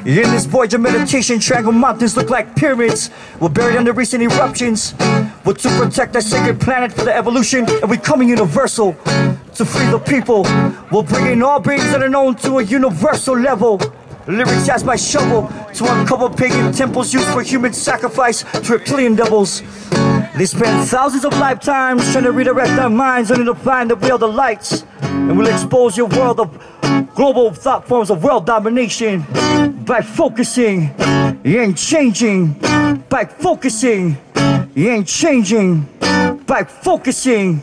In this voyage of meditation, triangle mountains look like pyramids. We're buried under recent eruptions. We're to protect our sacred planet for the evolution, and we're coming universal to free the people. We're bringing all beings that are known to a universal level. Lyrics as my shovel to uncover pagan temples used for human sacrifice to reptilian devils. They spend thousands of lifetimes trying to redirect our minds only to find that we are the lights. And we'll expose your world of global thought forms of world domination by focusing, you ain't changing. By focusing, you ain't changing. By focusing,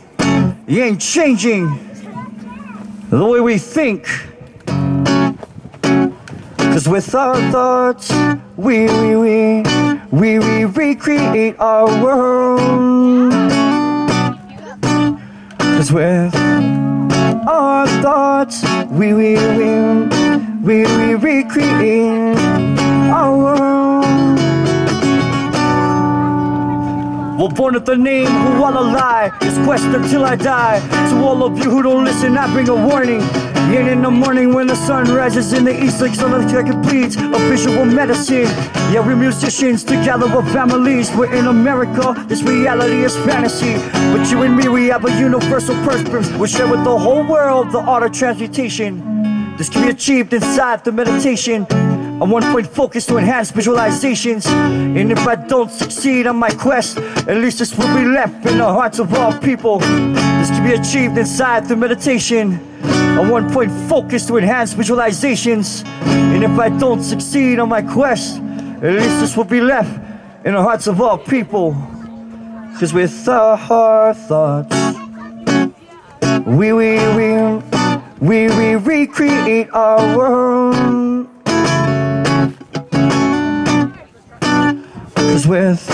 you ain't changing the way we think. Cause with our thoughts, we recreate our world. Cause with our thoughts, we recreate our world. We're born with the name who wanna lie. It's quest until I die. To all of you who don't listen, I bring a warning. Yet in the morning when the sun rises in the east like sun like it bleeds, a visual medicine. Yeah, we're musicians together with families. We're in America, this reality is fantasy. But you and me, we have a universal purpose. We share with the whole world the art of transmutation. This can be achieved inside the meditation. A one-point focus to enhance visualizations. And if I don't succeed on my quest, at least this will be left in the hearts of all people. This can be achieved inside the meditation. A one-point focus to enhance visualizations. And if I don't succeed on my quest, at least this will be left in the hearts of all people. Cause with our thoughts, we recreate our world. Cause with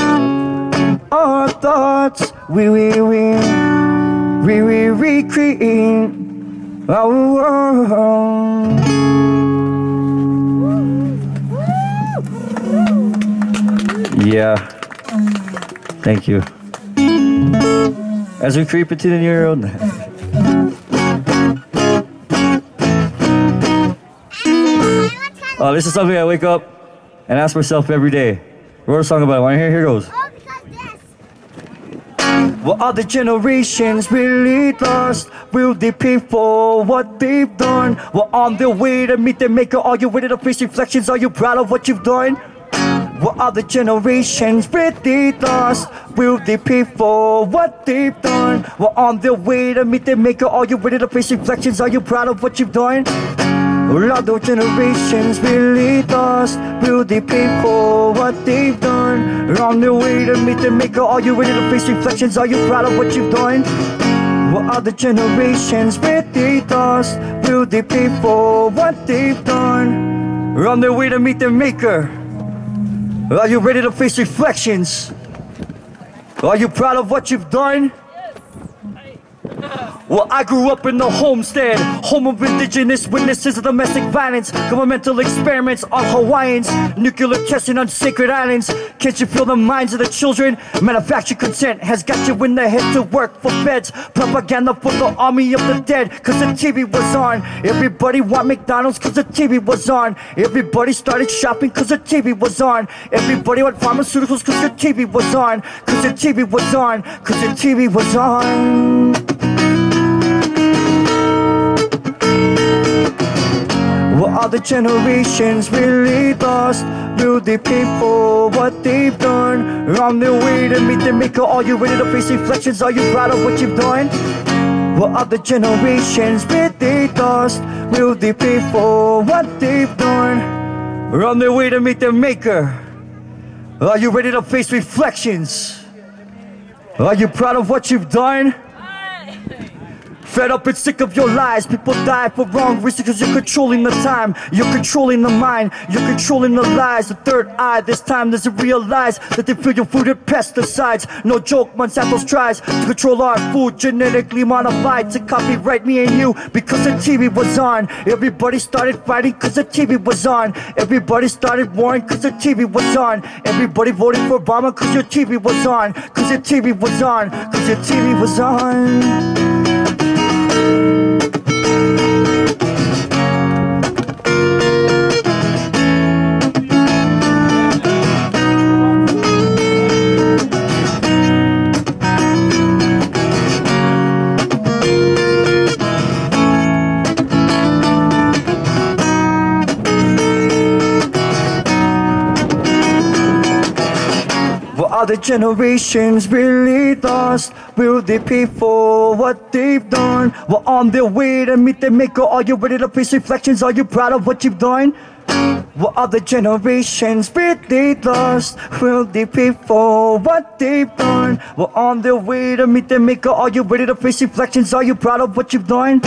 our thoughts, we recreate our world. Yeah. Thank you. As we creep into the new world. This is something I wake up and ask myself every day. I wrote a song about it. Want to hear? Here goes. What are the generations really lost? Will they pay for what they've done? We're on their way to meet their maker. Are you ready to face reflections? Are you proud of what you've done? What are the generations really lost? Will they pay for what they've done? We're on their way to meet their maker. Are you ready to face reflections? Are you proud of what you've done? All of those generations really lost. Will they pay for what they've done? We're on their way to meet their maker. Are you ready to face reflections? Are you proud of what you've done? What are the generations really lost? Will they pay for what they've done? We're on their way to meet their maker. Are you ready to face reflections? Are you proud of what you've done? Well, I grew up in the homestead, home of indigenous witnesses of domestic violence, governmental experiments on Hawaiians, nuclear testing on sacred islands. Can't you feel the minds of the children? Manufactured consent has got you in the head to work for feds. Propaganda for the army of the dead, cause the TV was on. Everybody want McDonald's cause the TV was on. Everybody started shopping cause the TV was on. Everybody want pharmaceuticals cause the TV was on. Cause the TV was on. Cause the TV was on. What are the generations really lost? Will they pay for what they've done? We're on their way to meet their maker. Are you ready to face reflections? Are you proud of what you've done? What are the generations really lost? Will they pay for what they've done? We're on their way to meet their maker. Are you ready to face reflections? Are you proud of what you've done? Fed up and sick of your lies. People die for wrong reasons because you're controlling the time. You're controlling the mind. You're controlling the lies. The third eye this time doesn't realize that they fill your food with pesticides. No joke, Monsanto's tries to control our food, genetically modified to copyright me and you because the TV was on. Everybody started fighting because the TV was on. Everybody started warring because the TV was on. Everybody voted for Obama because your TV was on. Because your TV was on. Because your TV was on. are the generations really lost? Will they pay for what they've done? We're on their way to meet their maker. Are you ready to face reflections? Are you proud of what you've done? What are the generations really lost? Will they pay for what they've done? We're on their way to meet their maker. Are you ready to face reflections? Are you proud of what you've done?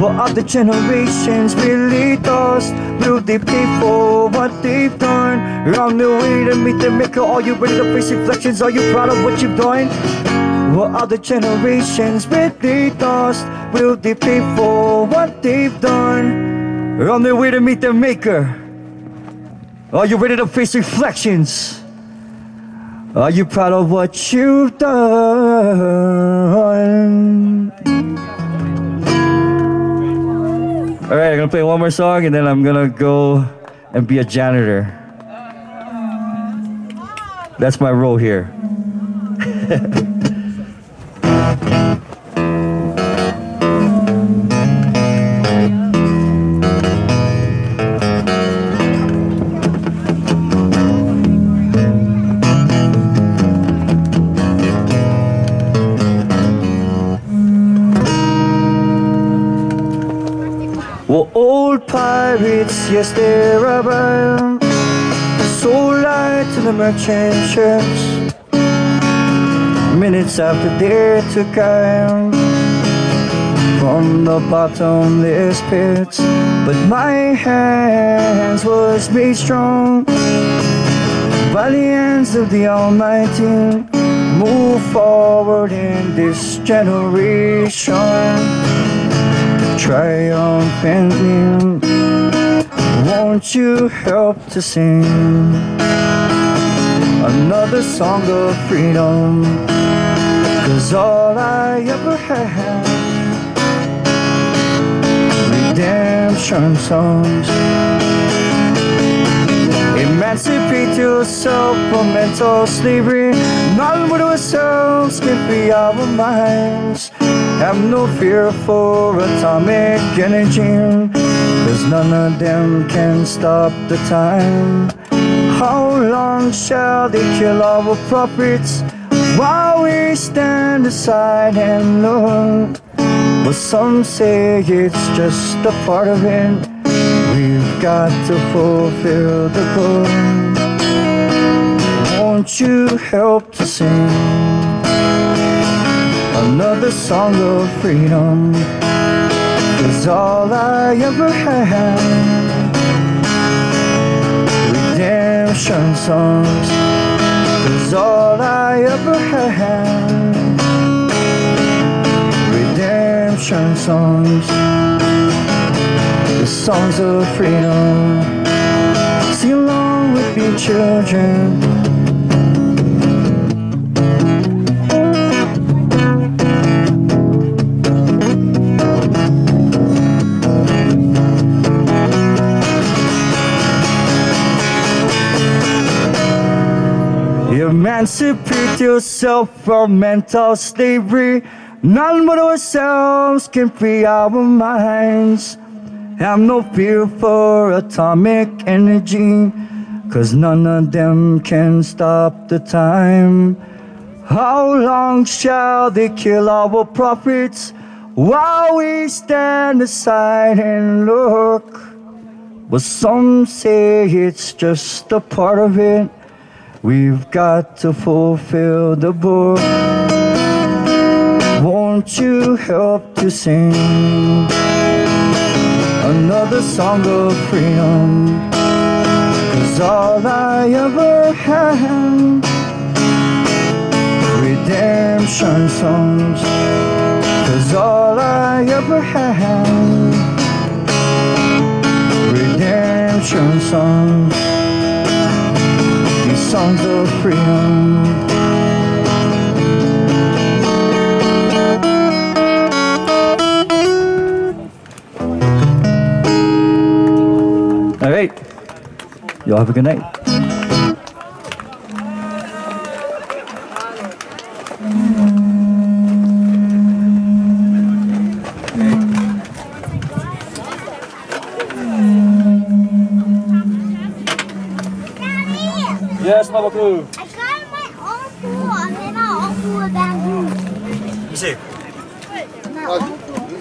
What are the generations really lost? Will they pay for what they've done? We're on their way to meet their maker. Are you ready to face reflections? Are you proud of what you've done? What are the generations really lost? Will they pay for what they've done? We're on their way to meet their maker. Are you ready to face reflections? Are you proud of what you've done? Alright, I'm gonna play one more song and then I'm gonna go and be a janitor. That's my role here. Well, old pirates, yes, they're around, sold light to the merchant ships. Minutes after they took out from the bottomless pits, but my hands was made strong by the hands of the Almighty. Move forward in this generation, triumphantly. Won't you help to sing another song of freedom? 'Cause all I ever had, redemption songs. Emancipate yourself from mental slavery. None but ourselves can free our minds. Have no fear for atomic energy, 'cause none of them can stop the time. How long shall they kill our prophets while we stand aside and look? But some say it's just a part of it. We've got to fulfill the goal. Won't you help to sing another song of freedom? 'Cause all I ever had, redemption songs. 'Cause all I ever had, redemption songs. The songs of freedom. Sing along with me, children. Emancipate yourself from mental slavery. None but ourselves can free our minds. Have no fear for atomic energy, 'cause none of them can stop the time. How long shall they kill our prophets while we stand aside and look? But some say it's just a part of it. We've got to fulfill the book. Won't you help to sing another song of freedom? 'Cause all I ever had, redemption songs. 'Cause all I ever had, redemption songs. These songs of freedom. All right, y'all have a good night. Yes, Mabaku. I got my see.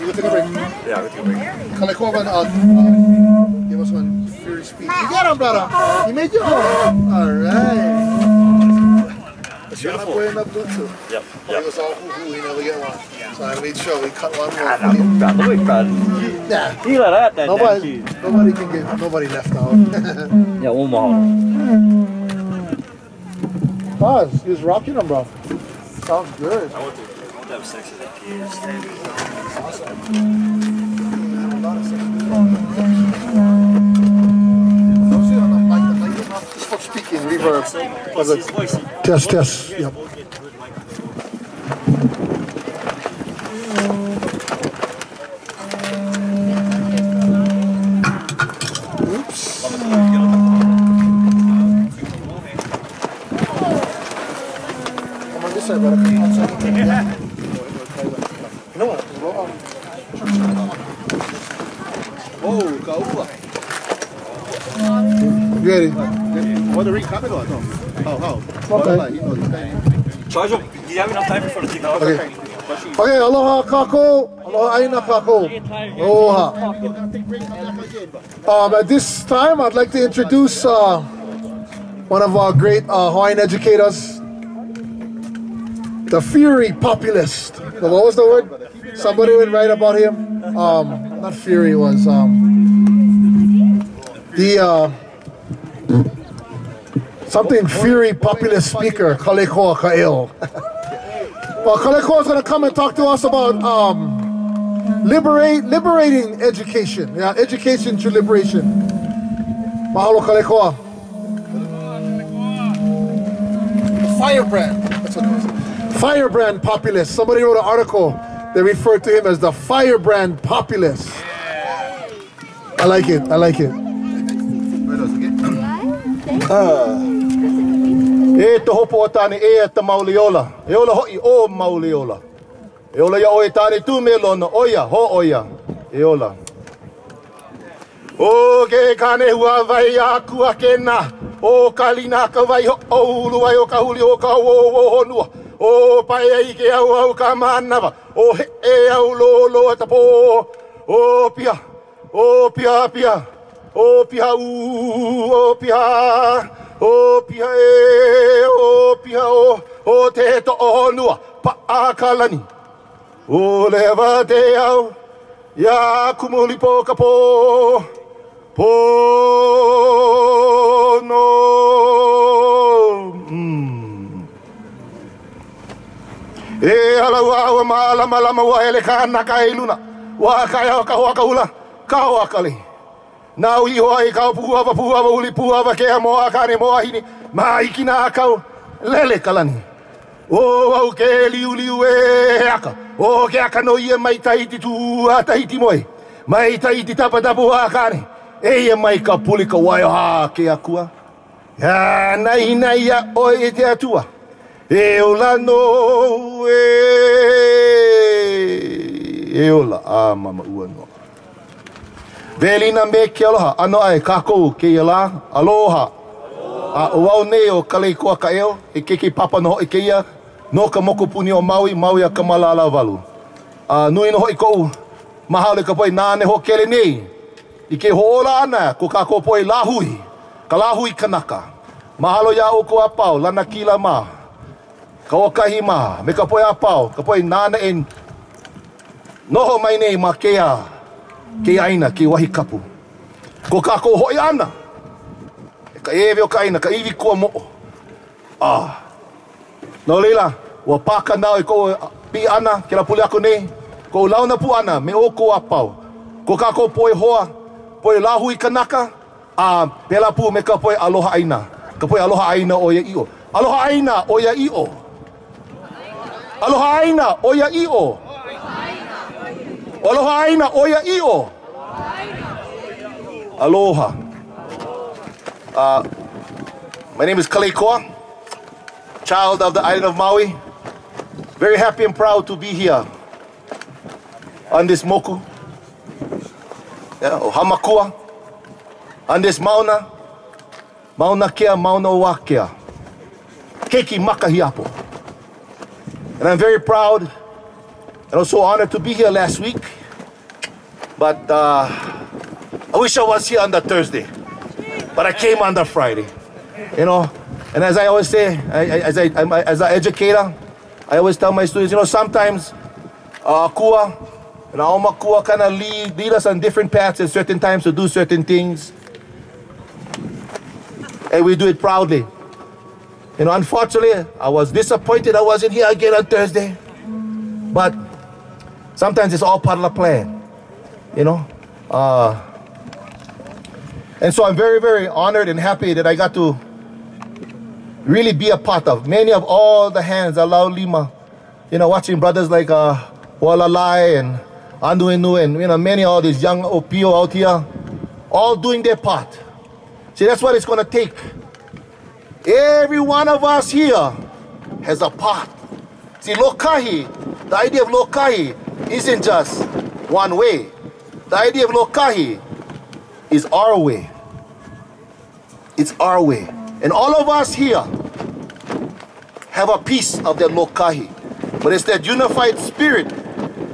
You take a break. Yeah, we'll take a break. Kalekoa give us one furious speech. You got him, brother. You made your own. All right. Beautiful. Yep. Yep. It was all hoo-hoo. We never get one. So I made sure we cut one more. Nah. He let out that nobody can get, nobody left out. Yeah, one more. Pause. He was rocking them, bro. Sounds good. I want to have sex with that kid. Awesome. Just for speaking, reverb. Test. Yep. Oops. Come on this side, brother. Come on, side. You know what? Oh, kaua. You ready? Want to recap it or no? How? Okay. Charge him. Do you have enough time before the thing? Okay. Okay, aloha kako, aloha aina kako. Aloha. At this time, I'd like to introduce one of our great Hawaiian educators, the Fury Populist. What was the word? Somebody would write about him. Not Fury, was something Fury Populist speaker, Kalekoa Ka'eo. Well, Kalekoa is going to come and talk to us about liberating education. Yeah, education through liberation. Mahalo, Kalekoa. Firebrand. That's what it was. Firebrand populist. Somebody wrote an article. They referred to him as the Firebrand populist. I like it. E te hopo o tāne e te mauliola. E ola hoi o mauliola. E ola ia oe tāne tū me lona. Oia, ho oia. E ola. O ke kane hua vai a kua kena. O kalina ka vai ho ulu ai o ka huli o ka o honua. O pai ai ke au ka manava. O he e au lolo ata po. O pia. O pia. O pia o pia. O pia o pia o te to onua pa akalani. O leva te au ya kumuli po kapo po no. E ala wa malama wa ele kana kailuna wa kaya ka wa kaula ka wa kali. Nau I hoi kau puava uli puava kea moa kane moa hini maiki na kau lele kalani. O au ke liu e aka. O ke aka no ia mai taiti tu a taiti moe. Mai taiti tapa tapu a kane. E ia mai ka puli ka wai ha ke akua. Ya nai ya oi te atua. E ola no e ola a mama ua no. Velina me ke aloha, ano ai kākou ke ia la, aloha. A uau nei o Kalekoa Ka'eo, e keke papa no hoi ke ia, no ka moko puni o Maui a ka malala walu. Nui no hoi kou, mahale ka poi nāne ho kele nei, I ke hoola ana, ko kākou poi lahui, ka lahui kanaka. Mahalo ia o ko apau, lana kila ma, ka okahi ma, me ka poi apau, ka poi nāne en, noho mai nei ma kea, ke aina, ke wahi kapu. Ko kākou hoi ana. Ka ewe o ka aina, ka iwi kua mo'o. No leila, ua pāka nao I kou pi ana, ke la puli ako nei. Kou launa pu ana, me o kou apau. Ko kākou poe hoa, poe lahu I kanaka, pela pu me ka poe aloha aina. Ka poe aloha aina o ia io. Aloha aina o ia io. Aloha aina o ia io. Aloha aina o ia io. Aloha. My name is Kalekoa, child of the island of Maui. Very happy and proud to be here on this moku, o Hamakua, on this mauna kea, mauna wa kea. Keiki makahiapo. And I'm very proud I was so honored to be here last week. But I wish I was here on the Thursday. But I came on the Friday. You know, and as I always say, as an educator, I always tell my students, you know, sometimes Kua and Aoma Kua kind of lead us on different paths at certain times to do certain things. And we do it proudly. You know, unfortunately, I was disappointed I wasn't here again on Thursday. But sometimes it's all part of the plan, you know. And so I'm very, very honored and happy that I got to really be a part of many of all the hands, Alau Lima, you know, watching brothers like Walalai and Anduinu and, you know, many of all these young Opio out here, all doing their part. See, that's what it's going to take. Every one of us here has a part. See, Lokahi, the idea of Lokahi isn't just one way. The idea of Lokahi is our way. It's our way. And all of us here have a piece of that Lokahi. But it's that unified spirit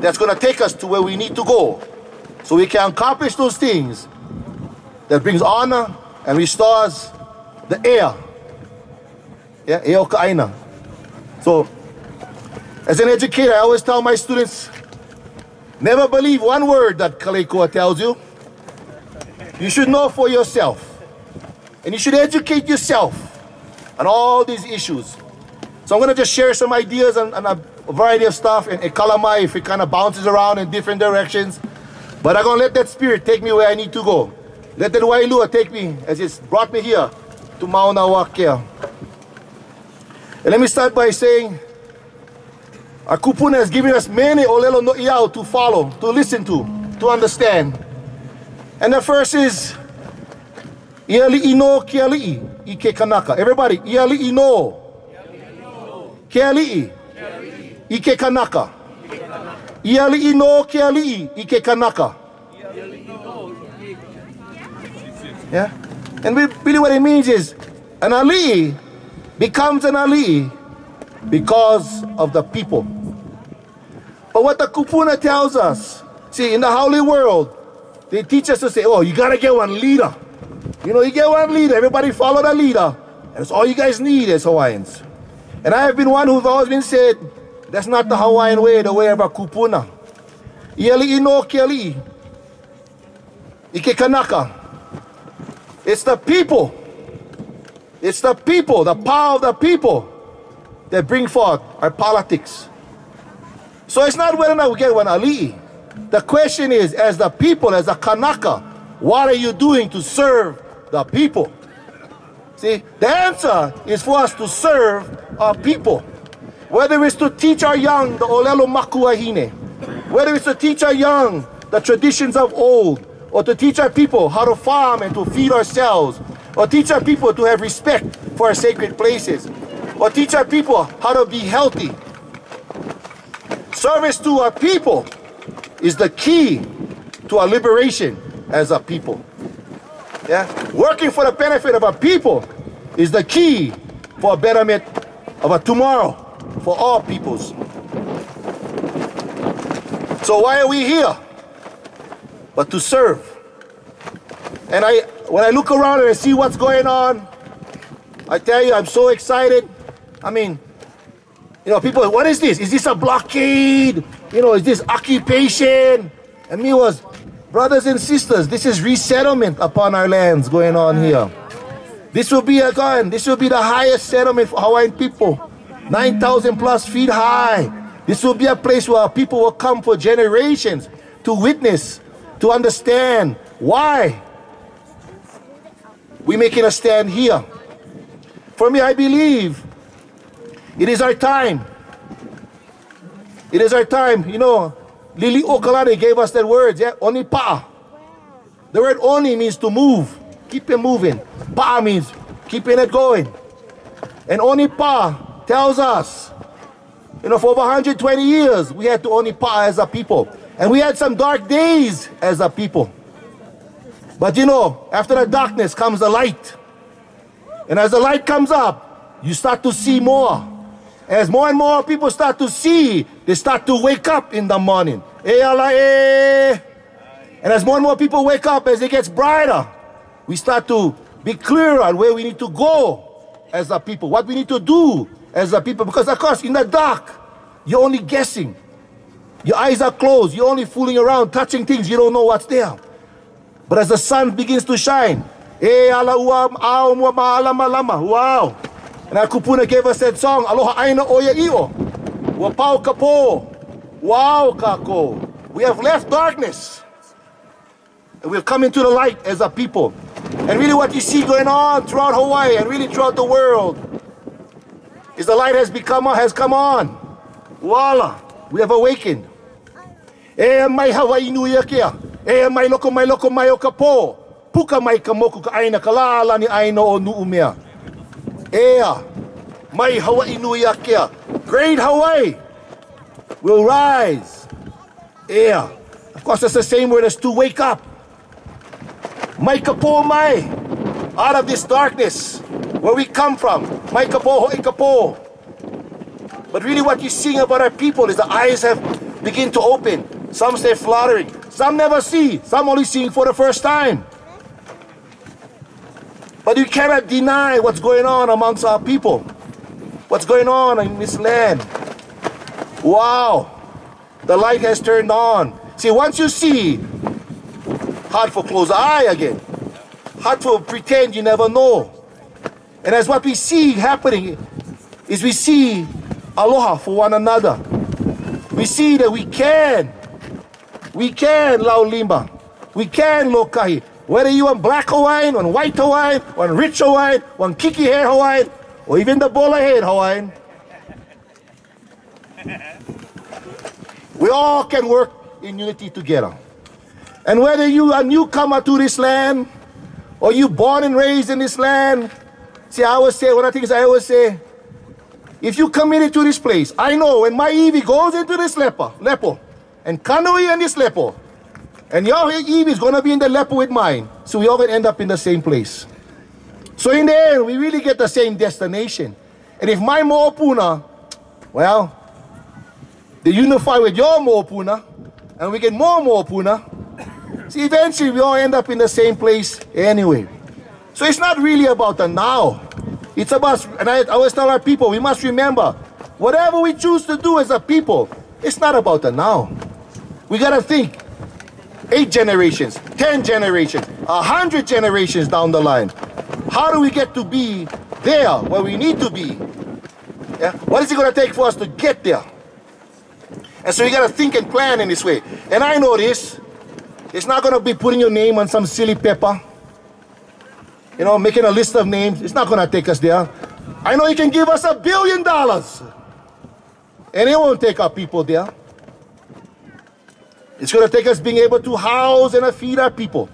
that's going to take us to where we need to go, so we can accomplish those things that brings honor and restores the air. Yeah, Eo Ka'aina. So, as an educator, I always tell my students, never believe one word that Kalekua tells you. You should know for yourself. And you should educate yourself on all these issues. So I'm going to just share some ideas on a variety of stuff. And Kalamai, if it kind of bounces around in different directions. But I'm going to let that spirit take me where I need to go. Let that Wailua take me, as it's brought me here, to Mauna Wakea. And let me start by saying, our kupuna has given us many olelo no iao to follow, to listen to understand. And the first is, Iali'i no kiali'i ike kanaka. Everybody, Iali'i no kiali'i ike kanaka. Iali'i no kiali'i ike kanaka. Yeah? And really what it means is, an ali'i becomes an ali'i because of the people. But what the kupuna tells us, see, in the holy world, they teach us to say, oh, you gotta get one leader. You know, you get one leader, everybody follow the leader. And that's all you guys need as Hawaiians. And I have been one who's always been said, that's not the Hawaiian way, the way of a kupuna. Iali'i no kiali'i ike kanaka. It's the people. It's the people, the power of the people that bring forth our politics. So it's not whether or not we get one ali'i. The question is, as the people, as a Kanaka, what are you doing to serve the people? See, the answer is for us to serve our people. Whether it's to teach our young the Olelo Makuahine, whether it's to teach our young the traditions of old, or to teach our people how to farm and to feed ourselves, or teach our people to have respect for our sacred places, or teach our people how to be healthy. Service to our people is the key to our liberation as a people. Yeah? Working for the benefit of our people is the key for a betterment of a tomorrow for all peoples. So why are we here? But to serve. And when I look around and I see what's going on, I tell you, I'm so excited. I mean, you know, people, what is this? Is this a blockade? You know, is this occupation? And me was, brothers and sisters, this is resettlement upon our lands going on here. This will be this will be the highest settlement for Hawaiian people. 9,000 plus feet high. This will be a place where people will come for generations to witness, to understand why we're making a stand here. For me, I believe it is our time. It is our time. You know, Lili Okalani gave us that word, yeah? Oni pa'a. The word oni means to move. Keep it moving. Pa'a means keeping it going. And oni pa'a tells us, you know, for over 120 years, we had to oni pa'a as a people. And we had some dark days as a people. But you know, after the darkness comes the light. And as the light comes up, you start to see more. As more and more people start to see They start to wake up in the morning. And as more and more people wake up, as it gets brighter, we start to be clearer on where we need to go as a people, what we need to do as a people. Because of course, in the dark, you're only guessing. Your eyes are closed. You're only fooling around, touching things. You don't know what's there. But as the sun begins to shine, wow. And our kupuna gave us that song, Aloha Aina Oya Iyo. Wapau Kapo. Wow, Kako. We have left darkness. And we've come into the light as a people. And really what you see going on throughout Hawaii and really throughout the world is the light has come on. Voila. We have awakened. Mai Hawaii nuia kia. Mai loko mai o kapo. Puka mai kamoku ka aina kalala ni aino o nuumea. Mai Hawaii nuia kia. Great Hawaii will rise. Of course, that's the same word as to wake up. Mai kapo mai. Out of this darkness, where we come from. Mai kapo hoi kapo. But really what you're seeing about our people is the eyes have begin to open. Some stay fluttering. Some never see. Some only seeing for the first time. But you cannot deny what's going on amongst our people. What's going on in this land. Wow. The light has turned on. See, once you see, hard for close the eye again. Hard for pretend you never know. And as what we see happening is we see aloha for one another. We see that we can lau limba. We can lokahi. Whether you want black Hawaiian, one white Hawaiian, one rich Hawaiian, one kiki hair Hawaiian, or even the bola head Hawaiian. We all can work in unity together. And whether you are a newcomer to this land, or you born and raised in this land, see, I always say, one of the things I always say, if you committed to this place, I know when my Evie goes into this lepo, and Kanui and this lepo, and your Evie is going to be in the lepo with mine, so we all going to end up in the same place. So in the end, we really get the same destination. And if my mo'opuna, well, they unify with your mo'opuna, and we get more mo'opuna, see, eventually we all end up in the same place anyway. So it's not really about the now. It's about, and I always tell our people, we must remember, whatever we choose to do as a people, it's not about the now. We gotta think 8 generations, 10 generations, 100 generations down the line. How do we get to be there where we need to be? Yeah? What is it gonna take for us to get there? And so you gotta think and plan in this way. And I know this, it's not gonna be putting your name on some silly paper. You know, making a list of names. It's not going to take us there. I know you can give us $1 billion. And it won't take our people there. It's going to take us being able to house and feed our people.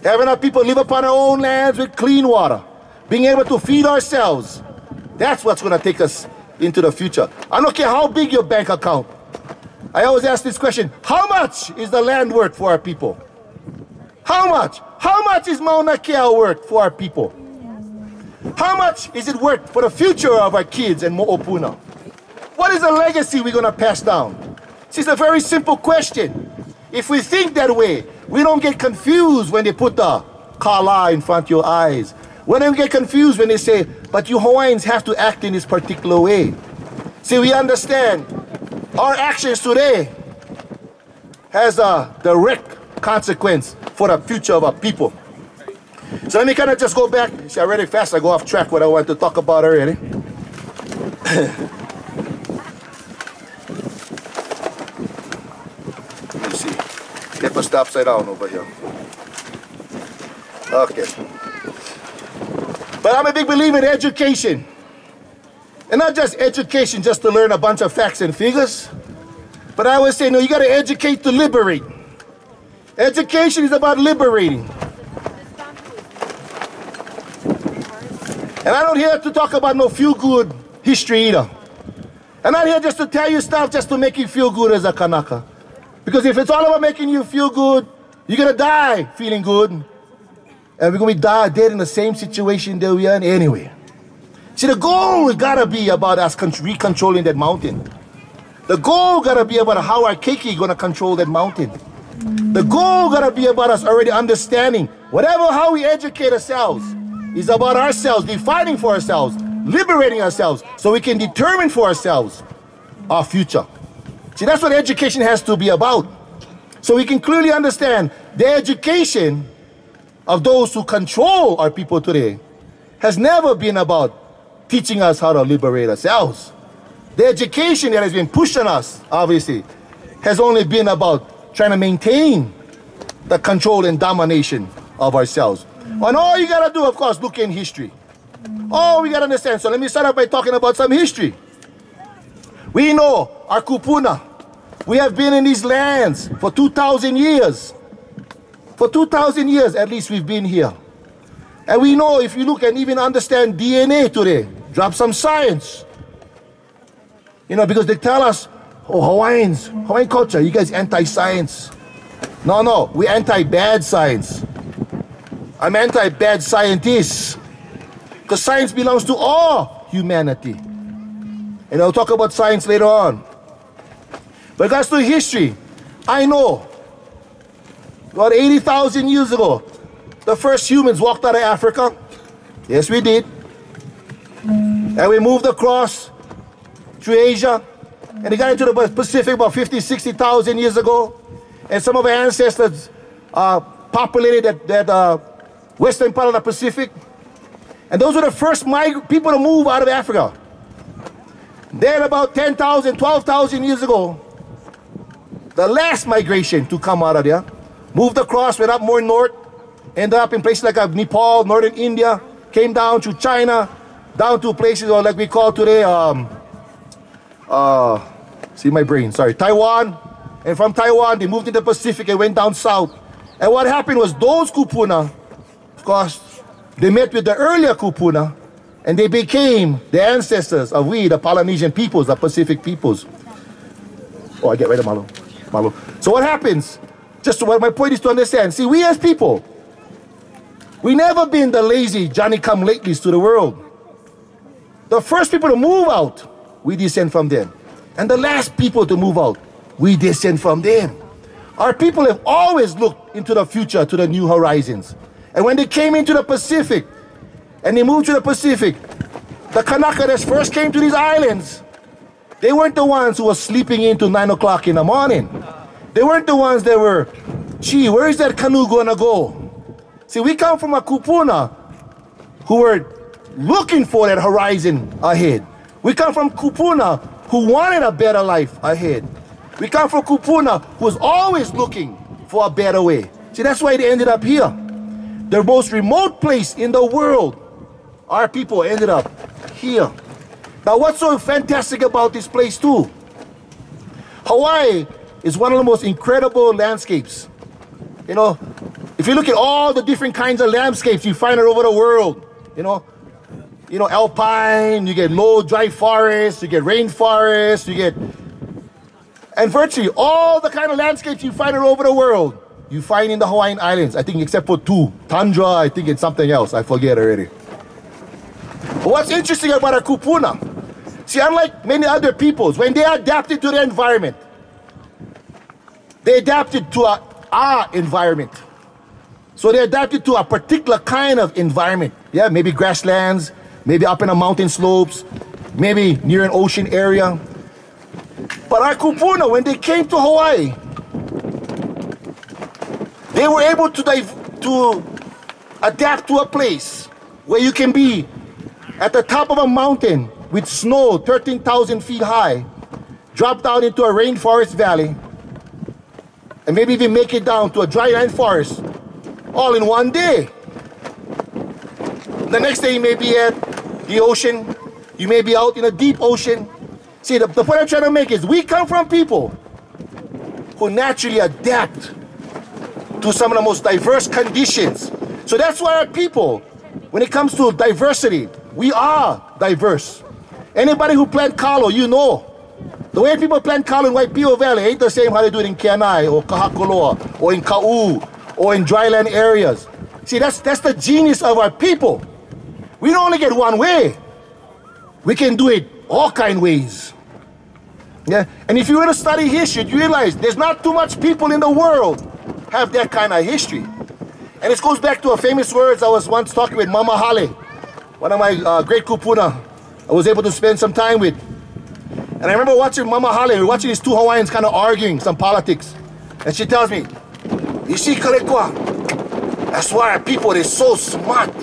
Having our people live upon our own lands with clean water. Being able to feed ourselves. That's what's going to take us into the future. I don't care how big your bank account. I always ask this question. How much is the land worth for our people? How much? How much is Mauna Kea worth for our people? How much is it worth for the future of our kids and Mo'opuna? What is the legacy we're going to pass down? This is a very simple question. If we think that way, we don't get confused when they put the kala in front of your eyes. We don't get confused when they say, but you Hawaiians have to act in this particular way. See, we understand our actions today has a direct consequence for the future of our people. So let me kind of just go back. See, I read it fast. I go off track what I want to talk about already. Let me see. Pepper stop upside down over here. Okay. But I'm a big believer in education. And not just education just to learn a bunch of facts and figures. But I always say, no, you got to educate to liberate. Education is about liberating. And I don't here to talk about no feel-good history either. I'm not here just to tell you stuff just to make you feel good as a Kanaka. Because if it's all about making you feel good, you're going to die feeling good. And we're going to be dead in the same situation that we are in anyway. See, the goal has got to be about us recontrolling that mountain. The goal gotta be about how our keiki gonna control that mountain. The goal gotta be about us already understanding how we educate ourselves is about ourselves, defining for ourselves, liberating ourselves, so we can determine for ourselves our future. See, that's what education has to be about. So we can clearly understand the education of those who control our people today has never been about teaching us how to liberate ourselves. The education that has been pushed on us, obviously, has only been about trying to maintain the control and domination of ourselves. And all you gotta do, of course, look in history. All we gotta understand. So let me start off by talking about some history. We know our kupuna. We have been in these lands for 2,000 years. For 2,000 years, at least, we've been here. And we know, if you look and even understand DNA today, drop some science. You know, because they tell us, oh, Hawaiian culture, you guys anti-science. No, we anti-bad science. I'm anti-bad scientists. Because science belongs to all humanity. And I'll talk about science later on. But regards to history, I know about 80,000 years ago, the first humans walked out of Africa. Yes, we did. And we moved across through Asia. And they got into the Pacific about 50, 60,000 years ago. And some of our ancestors populated that western part of the Pacific. And those were the first people to move out of Africa. Then about 10,000, 12,000 years ago, the last migration to come out of there, moved across, went up more north, ended up in places like Nepal, northern India, came down to China, down to places like we call today, Taiwan. And from Taiwan, they moved into the Pacific and went down south. And what happened was those kupuna, of course, they met with the earlier kupuna, and they became the ancestors of the Polynesian peoples, the Pacific peoples. Oh, I get rid of Malo. So what happens? Just what my point is to understand. See, we as people, we never been the lazy Johnny-come-latelys to the world. The first people to move out, we descend from them. And the last people to move out, we descend from them. Our people have always looked into the future, to the new horizons. And when they came into the Pacific, and they moved to the Pacific, the Kanaka that first came to these islands, they weren't the ones who were sleeping into 9 o'clock in the morning. They weren't the ones that were, gee, where is that canoe gonna go? See, we come from a kupuna who were looking for that horizon ahead. We come from kupuna who wanted a better life ahead. We come from kupuna who was always looking for a better way. See, that's why they ended up here. The most remote place in the world, our people ended up here. Now, what's so fantastic about this place too? Hawaii is one of the most incredible landscapes. You know, if you look at all the different kinds of landscapes you find all over the world, you know, alpine, you get low dry forests, you get rainforests, you get, and virtually all the kind of landscapes you find all over the world, you find in the Hawaiian Islands, I think except for two. Tundra, I think it's something else, I forget already. But what's interesting about our kupuna, see, unlike many other peoples, when they adapted to their environment, they adapted to our environment. So they adapted to a particular kind of environment. Yeah, maybe grasslands, maybe up in the mountain slopes, maybe near an ocean area. But our kupuna, when they came to Hawaii, they were able to adapt to a place where you can be at the top of a mountain with snow 13,000 feet high, drop down into a rainforest valley, and maybe even make it down to a dry land forest all in one day. The next day you may be at the ocean, you may be out in a deep ocean. See, the point I'm trying to make is we come from people who naturally adapt to some of the most diverse conditions. So that's why our people, when it comes to diversity, we are diverse. Anybody who plant kalo, you know, the way people plant kalo in Waipio Valley ain't the same how they do it in Kenai or Kahakoloa or in Kau or in dryland areas. See, that's the genius of our people. We don't only get one way. We can do it all kind of ways. Yeah? And if you were to study history, you realize there's not too much people in the world have that kind of history. And it goes back to a famous words I was once talking with Mama Hale, one of my great kupuna I was able to spend some time with. And I remember watching Mama Hale, we were watching these two Hawaiians kind of arguing some politics. And she tells me, you see, Kalekwa, that's why our people is so smart.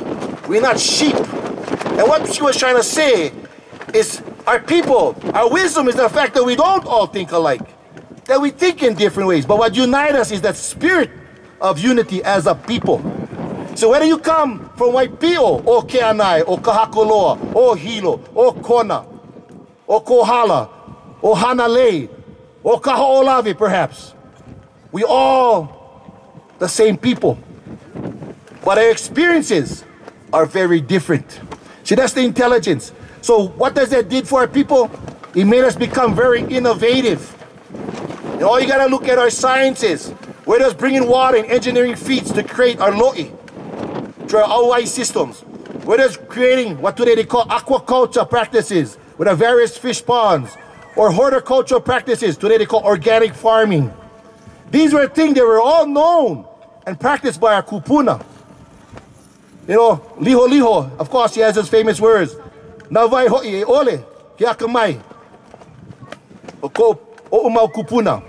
We're not sheep. And what she was trying to say is our people, our wisdom is the fact that we don't all think alike, that we think in different ways. But what unites us is that spirit of unity as a people. So whether you come from Waipio, or Keanai, or Kahakoloa, or Hilo, or Kona, or Kohala, or Hanalei, or Kaho'olawe perhaps, we all the same people. But our experiences are very different. See, that's the intelligence. So what does that did for our people? It made us become very innovative. And all you gotta look at our sciences. We're just bringing water and engineering feats to create our lo'i, to our Hawaii systems. We're just creating what today they call aquaculture practices with our various fish ponds, or horticultural practices, today they call organic farming. These were things that were all known and practiced by our kupuna. You know, liho liho, of course he has his famous words. Navai ho'i e ole, ke akamai. O ko o umau kupuna.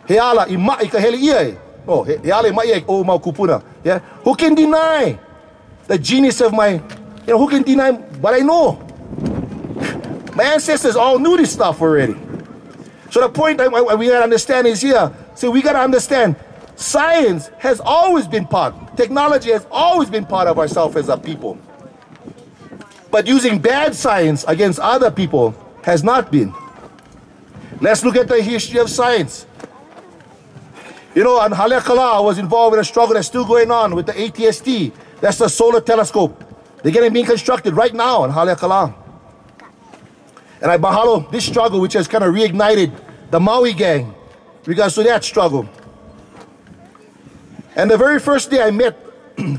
He ala I ma'i ka hele ia e. Oh, he ala I ma'i e o umau kupuna. Yeah? Who can deny the genius of my, who can deny what I know? My ancestors all knew this stuff already. So the point that we gotta understand is here. So we gotta understand science has always been part, technology has always been part of ourselves as a people. But using bad science against other people has not been. Let's look at the history of science. You know, on Haleakala, I was involved in a struggle that's still going on with the ATST. That's the solar telescope. They're getting being constructed right now on Haleakala. And I mahalo this struggle, which has kind of reignited the Maui gang in regards to that struggle. And the very first day I met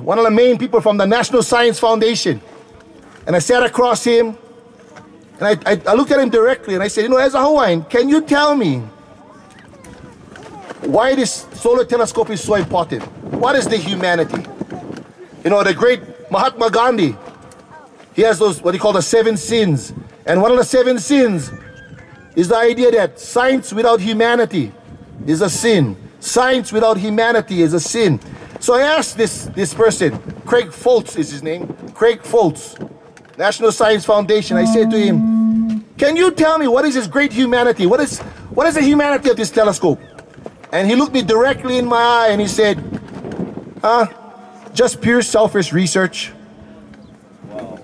one of the main people from the National Science Foundation. And I sat across him, and I looked at him directly, and I said, as a Hawaiian, can you tell me why this solar telescope is so important? What is the humanity? The great Mahatma Gandhi, he has those, what he called the 7 sins. And one of the 7 sins is the idea that science without humanity is a sin. Science without humanity is a sin. So I asked this person, Craig Foltz is his name, Craig Foltz, National Science Foundation. I said to him, can you tell me what is this great humanity? What is the humanity of this telescope? And he looked me directly in my eye and he said, just pure selfish research. Wow.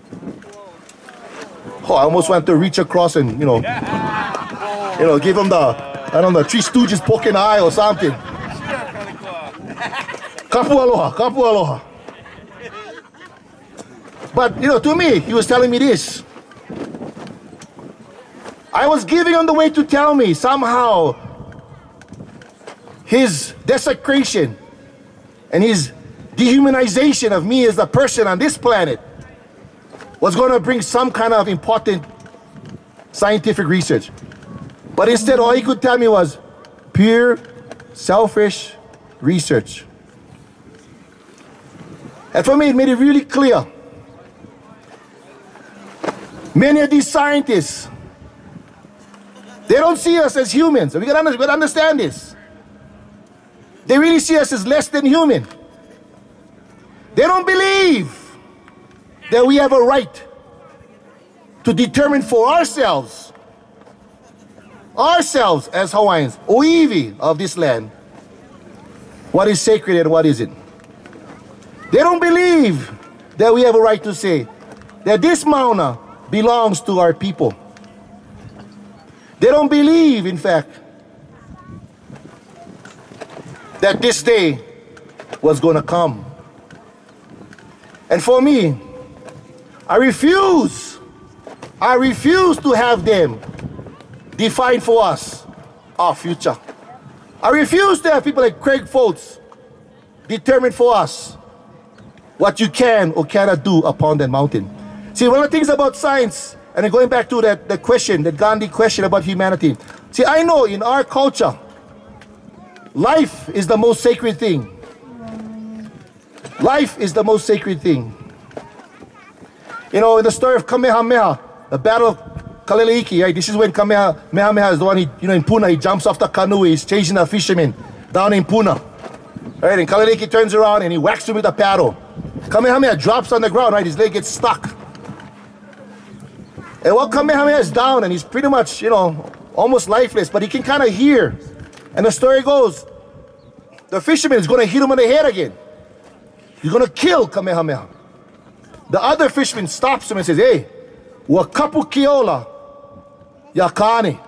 Oh, I almost wanted to reach across and, give him the Three Stooges poking eye or something. Kapu aloha, kapu aloha. But, to me, he was telling me this. I was giving him the way to tell me somehow his desecration and his dehumanization of me as a person on this planet was going to bring some kind of important scientific research. But instead, all he could tell me was pure, selfish research. And for me, it made it really clear. Many of these scientists, they don't see us as humans. We gotta understand this. They really see us as less than human. They don't believe that we have a right to determine for ourselves as Hawaiians, oiwi of this land, what is sacred and what isn't. They don't believe that we have a right to say that this mauna belongs to our people. They don't believe, in fact, that this day was going to come. And for me, I refuse to have them define for us our future. I refuse to have people like Craig Foltz determine for us what you can or cannot do upon that mountain. See, one of the things about science, and going back to that question, that Gandhi question about humanity, See, I know in our culture, life is the most sacred thing. Life is the most sacred thing. You know, in the story of Kamehameha, the battle of Kaleleiki, right? This is when Kamehameha is the one, in Puna, he jumps off the canoe, he's chasing a fisherman down in Puna. Right? And Kaleleiki turns around and he whacks him with a paddle. Kamehameha drops on the ground, right? His leg gets stuck. And while Kamehameha is down and he's pretty much, almost lifeless, but he can kind of hear. And the story goes, the fisherman is going to hit him on the head again. He's going to kill Kamehameha. The other fisherman stops him and says, hey, wakapu kiola yakane.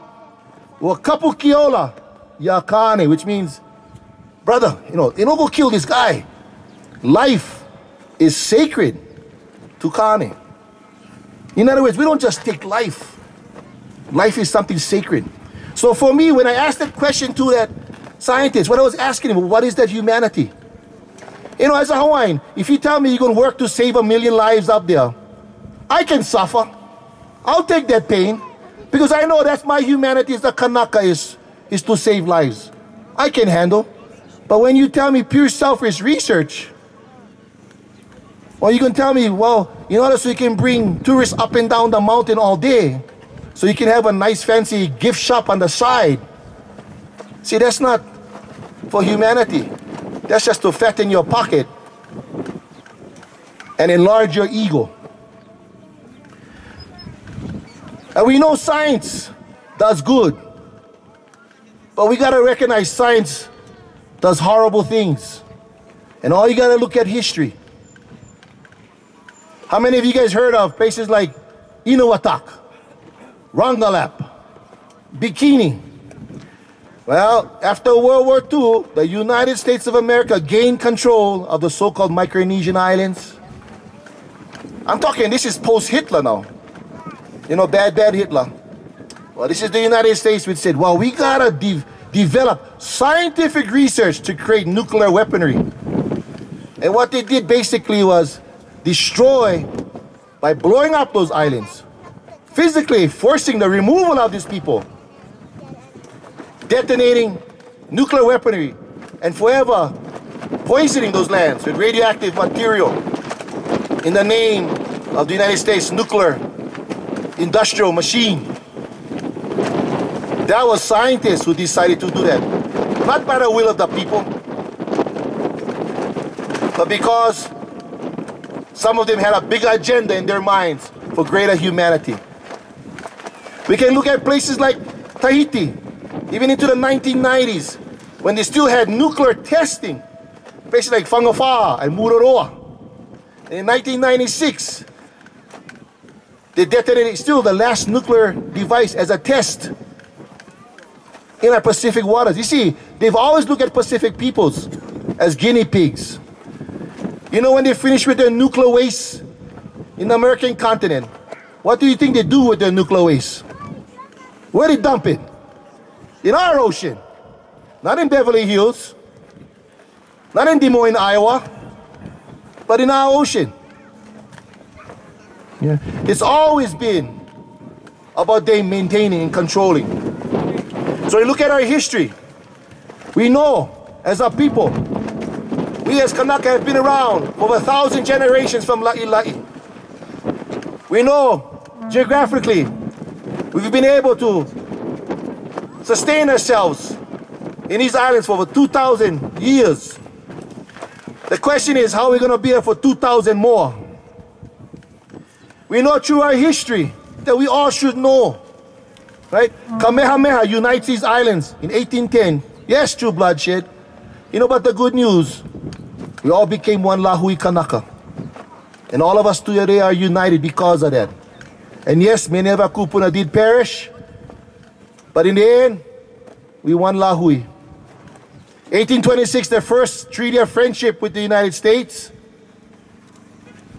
Wakapu kiola yakane, which means, brother, you don't go kill this guy. Life is sacred to Kane. In other words, we don't just take life. Life is something sacred. So for me, when I asked that question to that scientist, when I was asking him, what is that humanity? As a Hawaiian, if you tell me you're going to work to save 1 million lives up there, I can suffer. I'll take that pain because I know that's my humanity, as the Kanaka is to save lives. I can handle. But when you tell me pure selfish research, or you can tell me, well, in order so you can bring tourists up and down the mountain all day, so you can have a nice fancy gift shop on the side. See, that's not for humanity. That's just to fatten your pocket and enlarge your ego. And we know science does good, but we gotta recognize science does horrible things. And all you gotta look at history. How many of you guys heard of places like Inuwatak, Rongelap, Bikini? Well, after World War II, the United States of America gained control of the so-called Micronesian islands. I'm talking, this is post-Hitler now. Bad Hitler. Well, this is the United States which said, well, we gotta develop scientific research to create nuclear weaponry. And what they did basically was destroy, by blowing up those islands, physically forcing the removal of these people, detonating nuclear weaponry, and forever poisoning those lands with radioactive material in the name of the United States nuclear industrial machine. That was scientists who decided to do that. Not by the will of the people, but because some of them had a bigger agenda in their minds for greater humanity. We can look at places like Tahiti, even into the 1990s, when they still had nuclear testing. Places like Whangafa'a and Mururoa. And in 1996, they detonated still the last nuclear device as a test in our Pacific waters. You see, they've always looked at Pacific peoples as guinea pigs. When they finish with their nuclear waste in the American continent, what do you think they do with their nuclear waste? Where they dump it? In our ocean. Not in Beverly Hills. Not in Des Moines, Iowa. But in our ocean. Yeah. It's always been about them maintaining and controlling. So you look at our history. We know, as a people, we as Kanaka have been around for over 1,000 generations from La'i. We know, geographically, we've been able to sustain ourselves in these islands for over 2,000 years. The question is, how are we going to be here for 2,000 more? We know through our history that we all should know, right? Kamehameha unites these islands in 1810. Yes, through bloodshed. But the good news, we all became one Lahui Kanaka. And all of us today are united because of that. And yes, many of our kupuna did perish, but in the end, we won Lahui. 1826, the first treaty of friendship with the United States.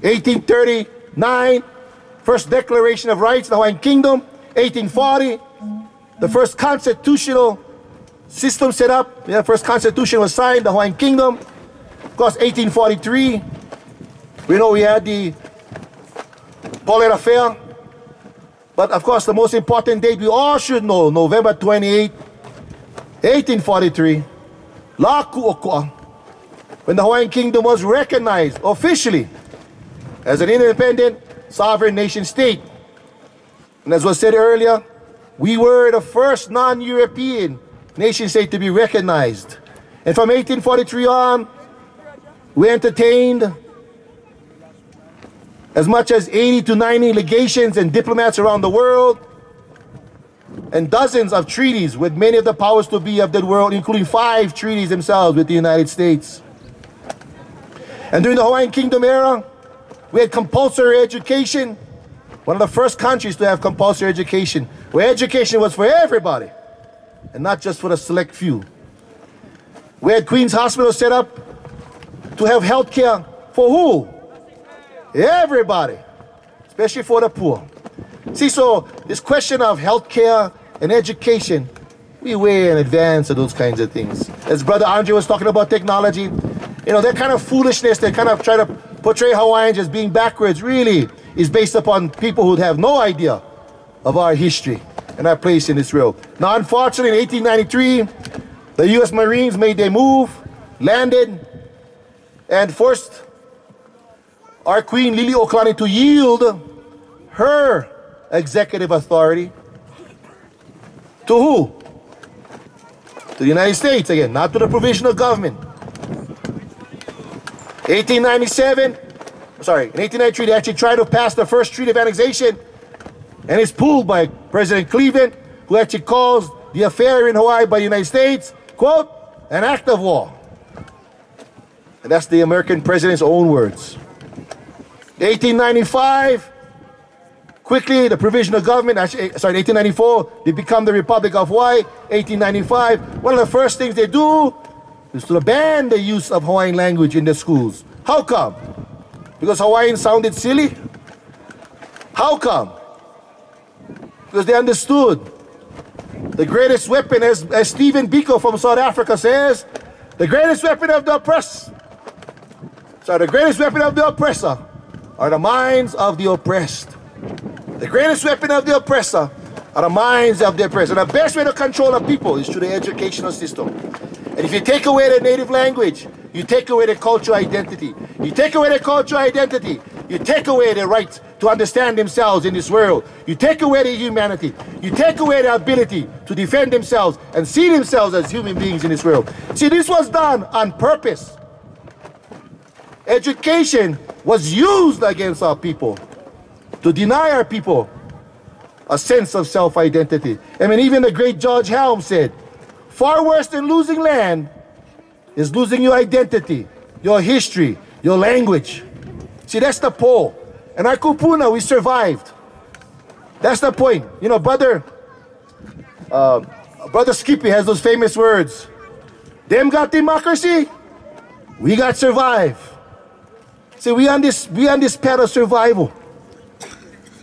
1839, first Declaration of Rights, the Hawaiian Kingdom. 1840, the first constitutional system set up. The first constitution was signed, the Hawaiian Kingdom. Of course, 1843, we know we had the Paulette Affair. But of course, the most important date we all should know, November 28, 1843, La Ku'okua, when the Hawaiian Kingdom was recognized officially as an independent sovereign nation state. And as was said earlier, we were the first non-European nation state to be recognized. And from 1843 on, we entertained as much as 80 to 90 legations and diplomats around the world, and dozens of treaties with many of the powers to be of the world, including 5 treaties themselves with the United States. And during the Hawaiian Kingdom era, we had compulsory education, one of the first countries to have compulsory education, where education was for everybody and not just for the select few. We had Queen's Hospital set up to have health care for who? Everybody, especially for the poor. See, so this question of health care and education, we way in advance of those kinds of things. As Brother Andre was talking about technology, you know, that kind of foolishness, they kind of try to portray Hawaiians as being backwards, really is based upon people who have no idea of our history and our place in this world. Now, unfortunately, in 1893, the U.S. Marines made their move, landed, and forced our Queen Liliuokalani to yield her executive authority to who? To the United States again, not to the provisional government. 1893, they actually tried to pass the first treaty of annexation, and it's pulled by President Cleveland, who actually calls the affair in Hawaii by the United States, quote, an act of war. And that's the American president's own words. 1895, quickly the provisional government, 1894, they become the Republic of Hawaii. 1895, one of the first things they do is to ban the use of Hawaiian language in the schools. How come? Because Hawaiian sounded silly? How come? Because they understood the greatest weapon, as Stephen Biko from South Africa says, the greatest weapon of the oppressed, the greatest weapon of the oppressor are the minds of the oppressed. The greatest weapon of the oppressor are the minds of the oppressed. And the best way to control a people is through the educational system. And if you take away their native language, you take away their cultural identity. You take away their cultural identity, you take away their right to understand themselves in this world. You take away their humanity. You take away their ability to defend themselves and see themselves as human beings in this world. See, this was done on purpose. Education was used against our people to deny our people a sense of self-identity. I mean, even the great George Helms said, far worse than losing land is losing your identity, your history, your language. See, that's the pole. And our kupuna, we survived. That's the point. You know, Brother Skippy has those famous words. Them got democracy, we got survive. See, we on this path of survival.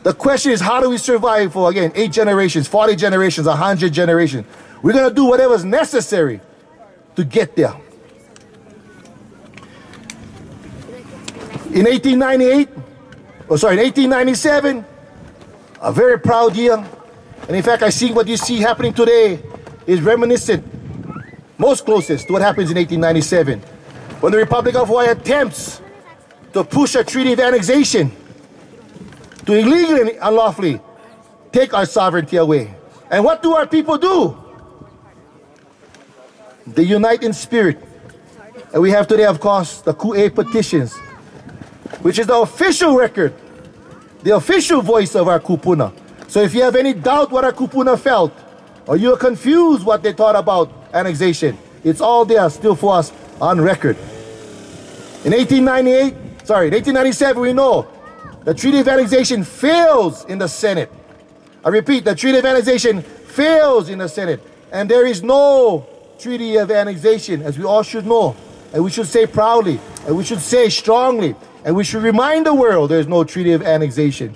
The question is, how do we survive for, again, 8 generations, 40 generations, 100 generations? We're going to do whatever's necessary to get there. In 1897, a very proud year. And in fact, I see what you see happening today is reminiscent, most closest to what happens in 1897, when the Republic of Hawaii attempts to push a treaty of annexation to illegally and unlawfully take our sovereignty away. And what do our people do? They unite in spirit. And we have today, of course, the Ku'e petitions, which is the official record, the official voice of our kupuna. So if you have any doubt what our kupuna felt, or you're confused what they thought about annexation, it's all there still for us on record. In 1897, we know the Treaty of Annexation fails in the Senate. I repeat, the Treaty of Annexation fails in the Senate. And there is no Treaty of Annexation, as we all should know. And we should say proudly, and we should say strongly, and we should remind the world there's no Treaty of Annexation.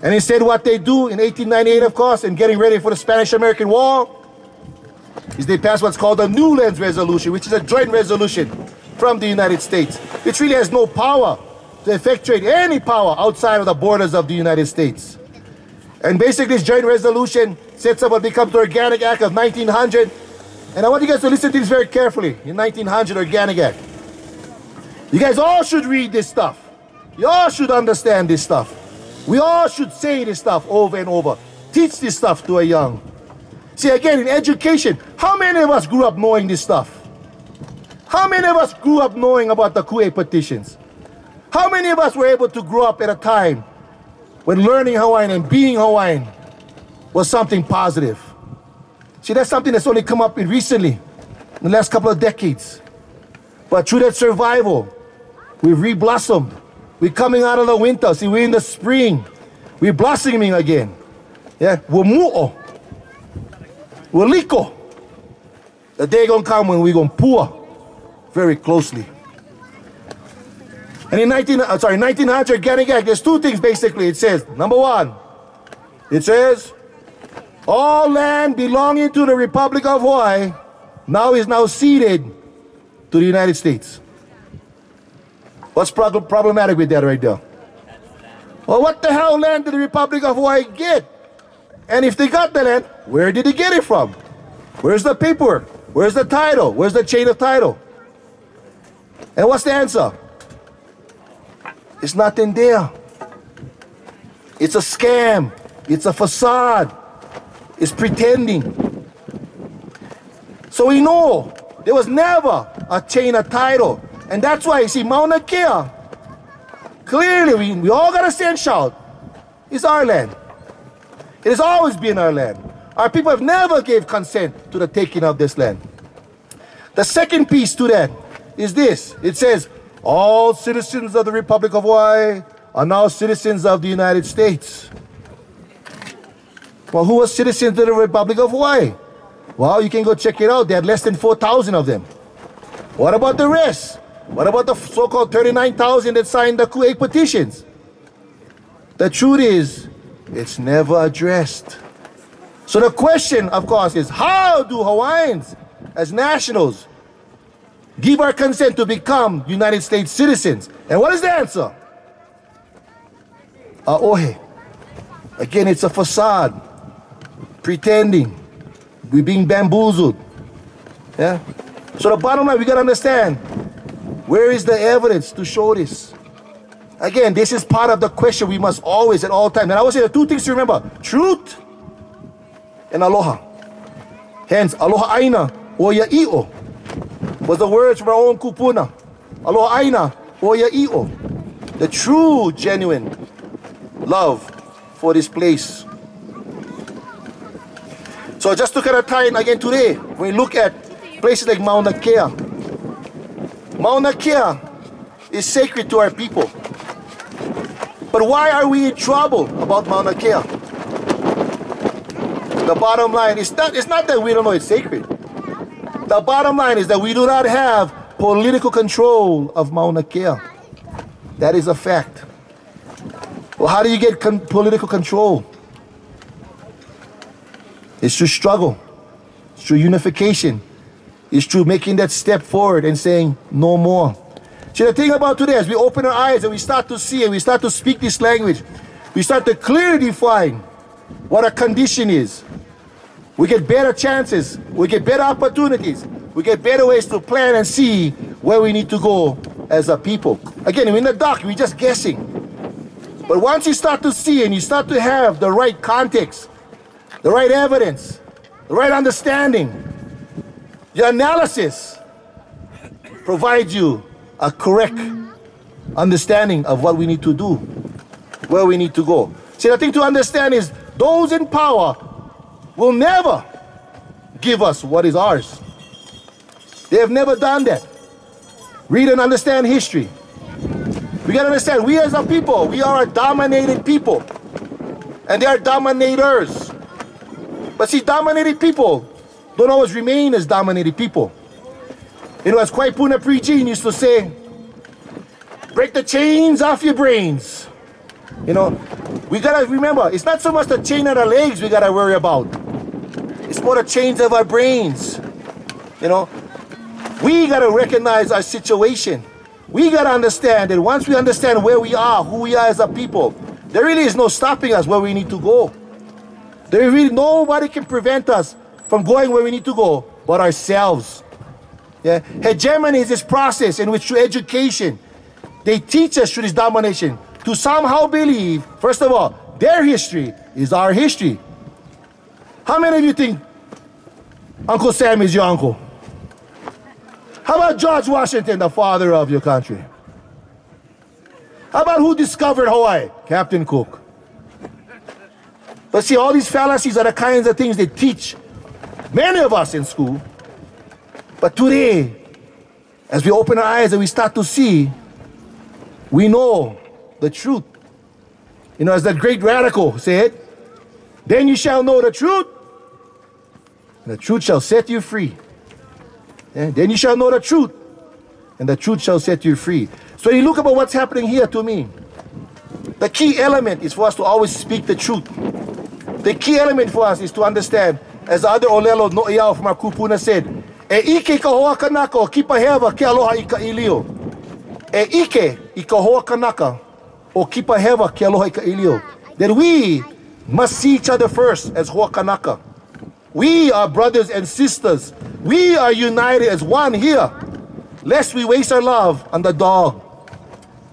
And instead what they do in 1898, of course, and getting ready for the Spanish-American War, is they pass what's called the Newlands Resolution, which is a joint resolution from the United States, which really has no power to effectuate any power outside of the borders of the United States. And basically this joint resolution sets up what becomes the Organic Act of 1900. And I want you guys to listen to this very carefully. In 1900 Organic Act. You guys all should read this stuff. You all should understand this stuff. We all should say this stuff over and over. Teach this stuff to a young. See, again, in education, how many of us grew up knowing this stuff? How many of us grew up knowing about the Kuwait petitions? How many of us were able to grow up at a time when learning Hawaiian and being Hawaiian was something positive? See, that's something that's only come up in recently, in the last couple of decades. But through that survival, we've re-blossomed. We're coming out of the winter. See, we're in the spring. We're blossoming again. Yeah, we're mu'o. We're liko. The day gonna come when we're gonna pour very closely. And in 1900 Organic Act, there's two things basically. It says, number one, it says, all land belonging to the Republic of Hawaii is now ceded to the United States. What's problematic with that right there? Well, what the hell land did the Republic of Hawaii get? And if they got the land, where did they get it from? Where's the paperwork? Where's the title? Where's the chain of title? And what's the answer? It's nothing there. It's a scam. It's a facade. It's pretending. So we know there was never a chain of title. And that's why, you see, Mauna Kea, clearly we all got to stand and shout, it's our land. It has always been our land. Our people have never gave consent to the taking of this land. The second piece to that is this. It says, all citizens of the Republic of Hawaii are now citizens of the United States. Well, who was citizens of the Republic of Hawaii? Well, you can go check it out. They had less than 4,000 of them. What about the rest? What about the so-called 39,000 that signed the Kuwait petitions? The truth is, it's never addressed. So the question, of course, is how do Hawaiians, as nationals, give our consent to become United States citizens? And what is the answer? A'ohe. Again, it's a facade. Pretending. We're being bamboozled. Yeah? So the bottom line, we got to understand, where is the evidence to show this? Again, this is part of the question we must always, at all times. And I would say the two things to remember: truth and aloha. Hence, aloha aina o ia'i'o was the words from our own kupuna. Aloha aina o ia'i'o. The true, genuine love for this place. So just to kind of tie in again today, when we look at places like Mauna Kea. Mauna Kea is sacred to our people. But why are we in trouble about Mauna Kea? The bottom line is it's not that we don't know it's sacred. The bottom line is that we do not have political control of Mauna Kea. That is a fact. Well, how do you get political control? It's through struggle. It's through unification. It's through making that step forward and saying no more. See, the thing about today, as we open our eyes and we start to see and we start to speak this language, we start to clearly define what a condition is. We get better chances. We get better opportunities. We get better ways to plan and see where we need to go as a people. Again, we're in the dark. We're just guessing. But once you start to see and you start to have the right context, the right evidence, the right understanding, your analysis provides you a correct understanding of what we need to do, where we need to go. See, the thing to understand is those in power will never give us what is ours. They have never done that. Read and understand history. We got to understand, we as a people, we are a dominated people. And they are dominators. But see, dominated people don't always remain as dominated people. You know, as Kwai Puna Prejean used to say, break the chains off your brains. You know, we gotta remember, it's not so much the chain of our legs we gotta worry about. It's more the chains of our brains. You know, we gotta recognize our situation. We gotta understand that once we understand where we are, who we are as a people, there really is no stopping us where we need to go. There really nobody can prevent us from going where we need to go but ourselves. Yeah? Hegemony is this process in which through education, they teach us through this domination to somehow believe, first of all, their history is our history. How many of you think Uncle Sam is your uncle? How about George Washington, the father of your country? How about who discovered Hawaii? Captain Cook. But see, all these fallacies are the kinds of things they teach many of us in school. But today, as we open our eyes and we start to see, we know the truth. You know, as that great radical said, then you shall know the truth, and the truth shall set you free. Yeah? Then you shall know the truth, and the truth shall set you free. So you look about what's happening here to me. The key element is for us to always speak the truth. The key element for us is to understand, as the other Olelo No'eau from our kupuna said, E ike ka hoa kanaka o kipa hewa ke aloha I ka ilio. E ike I ka hoa kanaka o kipa hewa ke aloha I ka ilio. That we must see each other first as hoa kanaka. We are brothers and sisters. We are united as one here, lest we waste our love on the dog.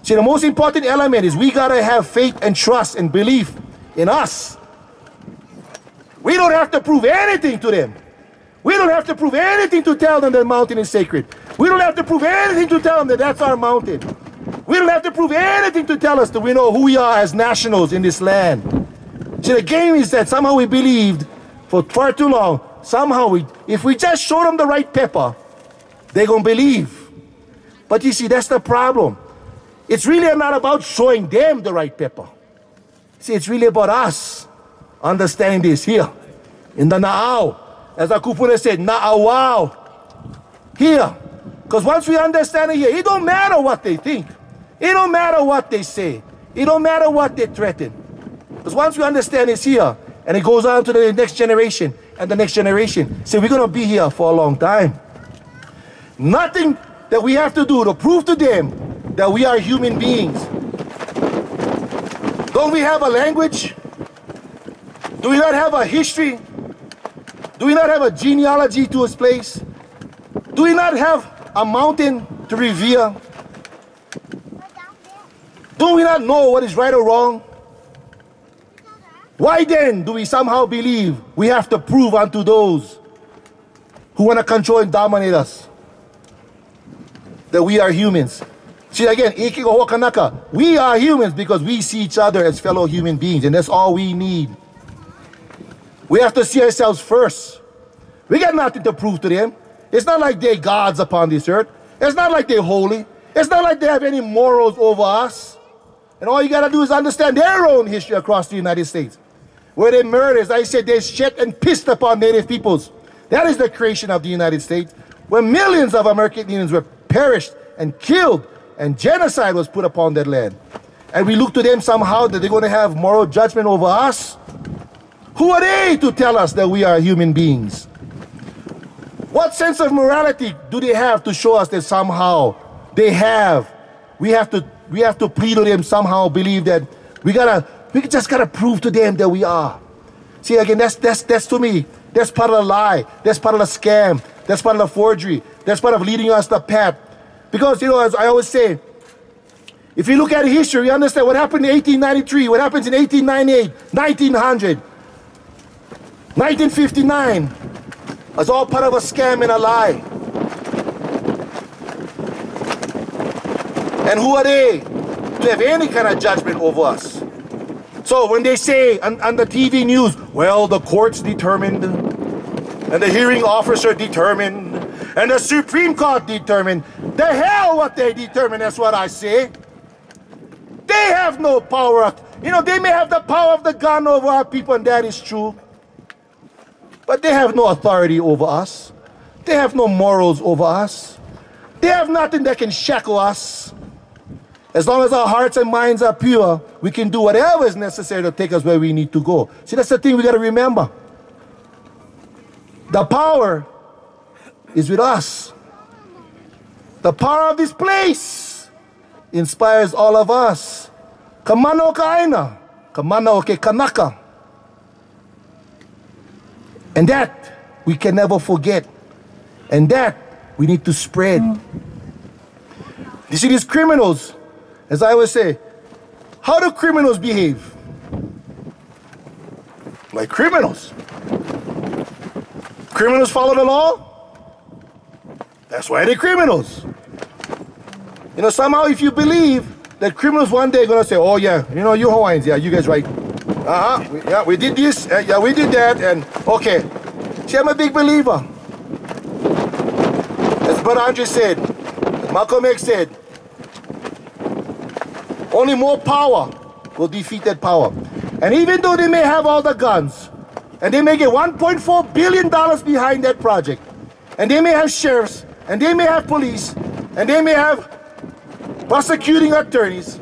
See, the most important element is we gotta have faith and trust and belief in us. We don't have to prove anything to them. We don't have to prove anything to tell them that the mountain is sacred. We don't have to prove anything to tell them that that's our mountain. We don't have to prove anything to tell us that we know who we are as nationals in this land. See, the game is that somehow we believed for far too long, somehow if we just show them the right pepper, they're going to believe. But you see, that's the problem. It's really not about showing them the right pepper. See, it's really about us understanding this here in the Na'au. As our kupuna said, Na'awau. Here. Because once we understand it here, it don't matter what they think. It don't matter what they say. It don't matter what they threaten. Because once we understand it's here, and it goes on to the next generation and the next generation, so we're going to be here for a long time. Nothing that we have to do to prove to them that we are human beings. Don't we have a language? Do we not have a history? Do we not have a genealogy to its place? Do we not have a mountain to revere? Do we not know what is right or wrong? Why then do we somehow believe we have to prove unto those who want to control and dominate us that we are humans? See again, we are humans because we see each other as fellow human beings, and that's all we need. We have to see ourselves first. We got nothing to prove to them. It's not like they're gods upon this earth. It's not like they're holy. It's not like they have any morals over us. And all you got to do is understand their own history across the United States, where they murdered, as I said, they shit and pissed upon native peoples. That is the creation of the United States, where millions of American Indians were perished and killed, and genocide was put upon that land. And we look to them somehow that they're going to have moral judgment over us. Who are they to tell us that we are human beings? What sense of morality do they have to show us that somehow they have? We have to plead to them somehow, believe that we just gotta prove to them that we are. See again, that's to me, that's part of the lie, that's part of the scam, that's part of the forgery, that's part of leading us the path. Because you know, as I always say, if you look at history, you understand what happened in 1893, what happens in 1898, 1900. 1959 was all part of a scam and a lie. And who are they to have any kind of judgment over us? So when they say on the TV news, well, the courts determined, and the hearing officer determined, and the Supreme Court determined, the hell what they determine, that's what I say. They have no power. You know, they may have the power of the gun over our people, and that is true. But they have no authority over us. They have no morals over us. They have nothing that can shackle us. As long as our hearts and minds are pure, we can do whatever is necessary to take us where we need to go. See, that's the thing we got to remember. The power is with us. The power of this place inspires all of us. Kamano ka aina, kamano ke kanaka. And that we can never forget. And that we need to spread. You see, these criminals, as I always say, how do criminals behave? Like criminals. Criminals follow the law. That's why they're criminals. You know, somehow if you believe that criminals one day are going to say, oh yeah, you know, you Hawaiians, yeah, you guys right. Yeah, we did this, yeah, we did that, and okay. See, I'm a big believer. As Brother Andre said, as Malcolm X said, only more power will defeat that power. And even though they may have all the guns, and they may get $1.4 billion behind that project, and they may have sheriffs, and they may have police, and they may have prosecuting attorneys,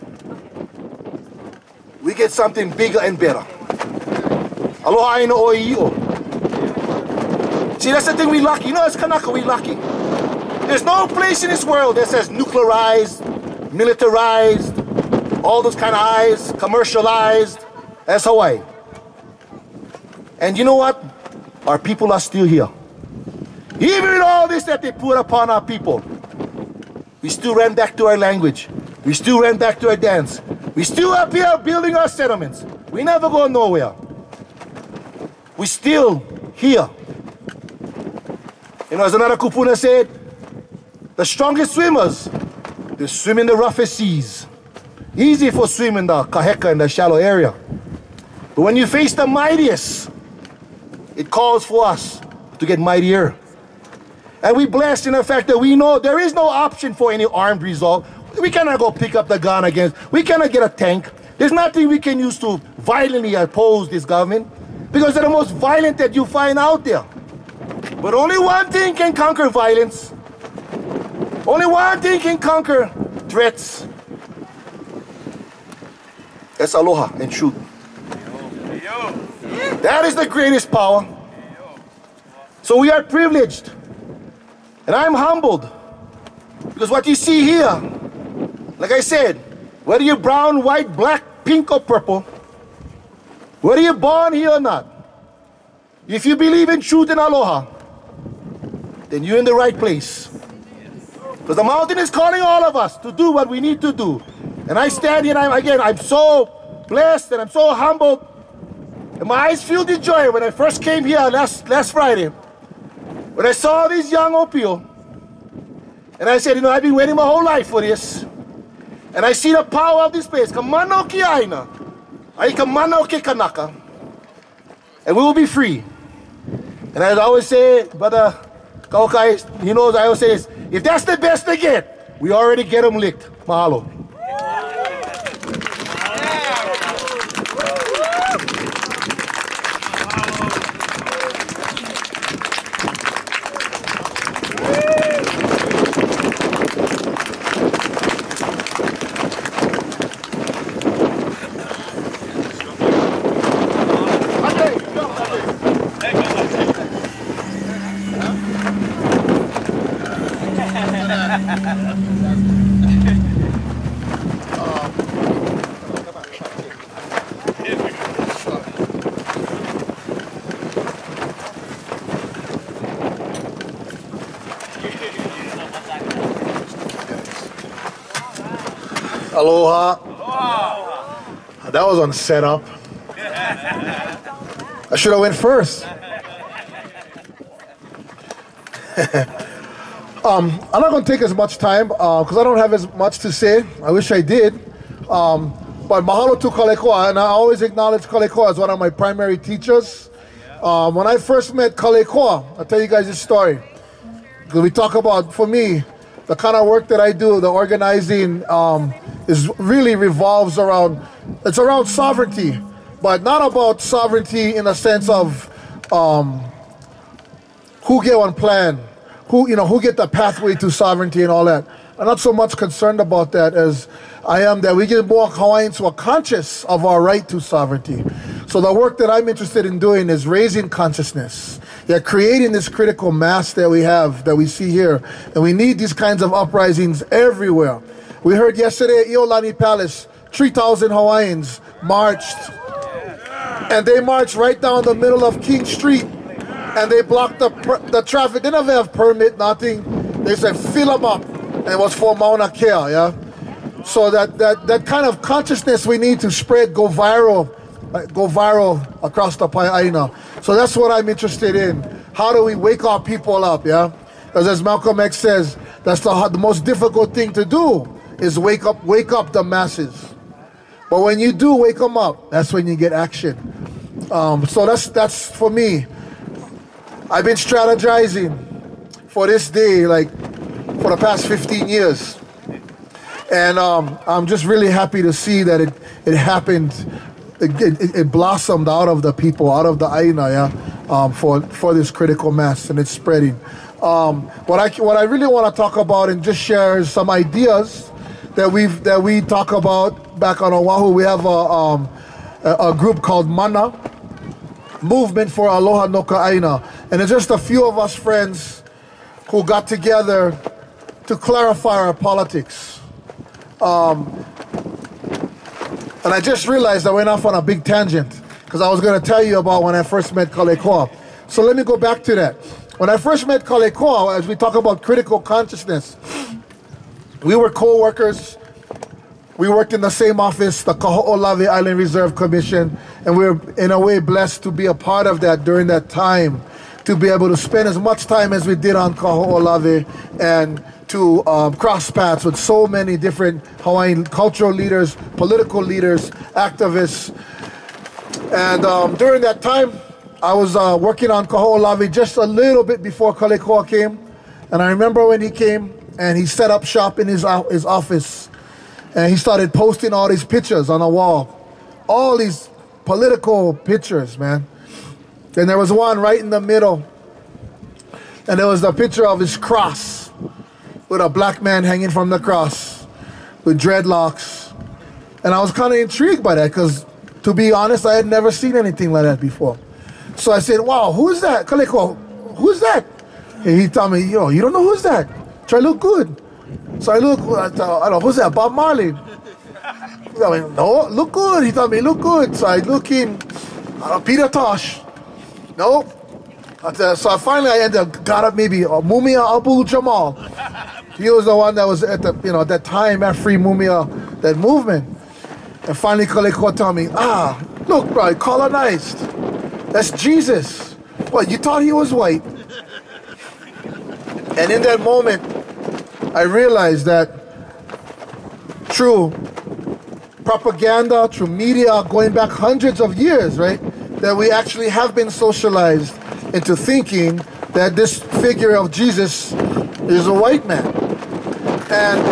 we get something bigger and better. Aloha ino oi'o. See, that's the thing, we lucky. You know, as Kanaka, we lucky. There's no place in this world that says nuclearized, militarized, all those kind of eyes, commercialized, as Hawaii. And you know what? Our people are still here. Even with all this that they put upon our people, we still ran back to our language. We still ran back to our dance. We still up here building our settlements. We never go nowhere. We still here. You know, as another kupuna said, the strongest swimmers, they swim in the roughest seas. Easy for swimming the kaheka in the shallow area. But when you face the mightiest, it calls for us to get mightier. And we blessed in the fact that we know there is no option for any armed result. We cannot go pick up the gun against, we cannot get a tank. There's nothing we can use to violently oppose this government because they're the most violent that you find out there. But only one thing can conquer violence. Only one thing can conquer threats. That's aloha and truth. That is the greatest power. So we are privileged. And I'm humbled. Because what you see here, like I said, whether you're brown, white, black, pink, or purple, whether you're born here or not, if you believe in truth and aloha, then you're in the right place. Because the mountain is calling all of us to do what we need to do. And I stand here and I'm so blessed and I'm so humbled. And my eyes filled with joy when I first came here last Friday. When I saw this young Opio. And I said, you know, I've been waiting my whole life for this. And I see the power of this place. Kamano ki aina. Ai kamano ke kanaka. And we will be free. And as I always say, Brother Kaukai, he knows I always say this, if that's the best they get, we already get them licked. Mahalo. Aloha. Aloha. That was on setup. I should have went first. I'm not going to take as much time because I don't have as much to say. I wish I did. But mahalo to Kalekoa, and I always acknowledge Kalekoa as one of my primary teachers. When I first met Kalekoa, I'll tell you guys this story. Because we talk about, for me, the kind of work that I do, the organizing, is really revolves around, it's around sovereignty, but not about sovereignty in a sense of who get one plan, who get the pathway to sovereignty and all that. I'm not so much concerned about that as I am that we get more Hawaiians who are conscious of our right to sovereignty. So the work that I'm interested in doing is raising consciousness. Yeah, creating this critical mass that we have, that we see here. And we need these kinds of uprisings everywhere. We heard yesterday at Iolani Palace, 3,000 Hawaiians marched. And they marched right down the middle of King Street and they blocked the traffic. They never have permit, nothing. They said fill them up, and it was for Mauna Kea, yeah. So that kind of consciousness we need to spread, go viral across the Pai'aina. So that's what I'm interested in. How do we wake our people up, yeah? Because as Malcolm X says, that's the most difficult thing to do is wake up the masses. But when you do wake them up, that's when you get action. So that's for me. I've been strategizing for this day, like for the past 15 years. And I'm just really happy to see that it happened. It blossomed out of the people, out of the Aina, yeah, for this critical mass, and it's spreading. What I really want to talk about and just share some ideas that we talk about back on Oahu. We have a group called Mana, Movement for Aloha no Ka'aina, and it's just a few of us friends who got together to clarify our politics. And I just realized I went off on a big tangent because I was going to tell you about when I first met Kalekoa. So let me go back to that. When I first met Kalekoa, as we talk about critical consciousness, we were co-workers. We worked in the same office, the Kaho'olawe Island Reserve Commission, and we were in a way blessed to be a part of that during that time, to be able to spend as much time as we did on Kaho'olawe and to cross paths with so many different Hawaiian cultural leaders, political leaders, activists. And during that time, I was working on Kaho'olawe just a little bit before Kalekoa came. And I remember when he came and he set up shop in his office, and he started posting all these pictures on the wall, all these political pictures, man. And there was one right in the middle, and there was the picture of his cross, with a black man hanging from the cross with dreadlocks. And I was kind of intrigued by that because, to be honest, I had never seen anything like that before. So I said, wow, who's that? Kaleko, who's that? And he told me, you don't know who's that? Try to look good. So I look, I don't know, who's that? Bob Marley. I went, no, look good. He told me, look good. So I look in, Peter Tosh. Nope. So finally I got up maybe Mumia Abu Jamal. He was the one that was at the, at that time at Free Mumia, that movement. And finally Kalekoa told me, look, bro, colonized. That's Jesus. What, you thought he was white? And in that moment, I realized that through propaganda, through media, going back hundreds of years, right, that we actually have been socialized into thinking that this figure of Jesus is a white man. And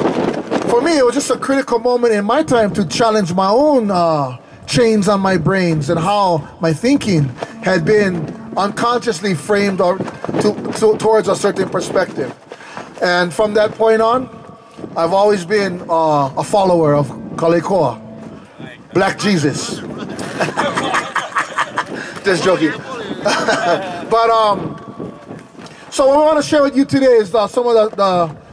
for me, it was just a critical moment in my time to challenge my own chains on my brains and how my thinking had been unconsciously framed towards a certain perspective. And from that point on, I've always been a follower of Kalekoa, Black Jesus. Just joking. But so what I want to share with you today is some of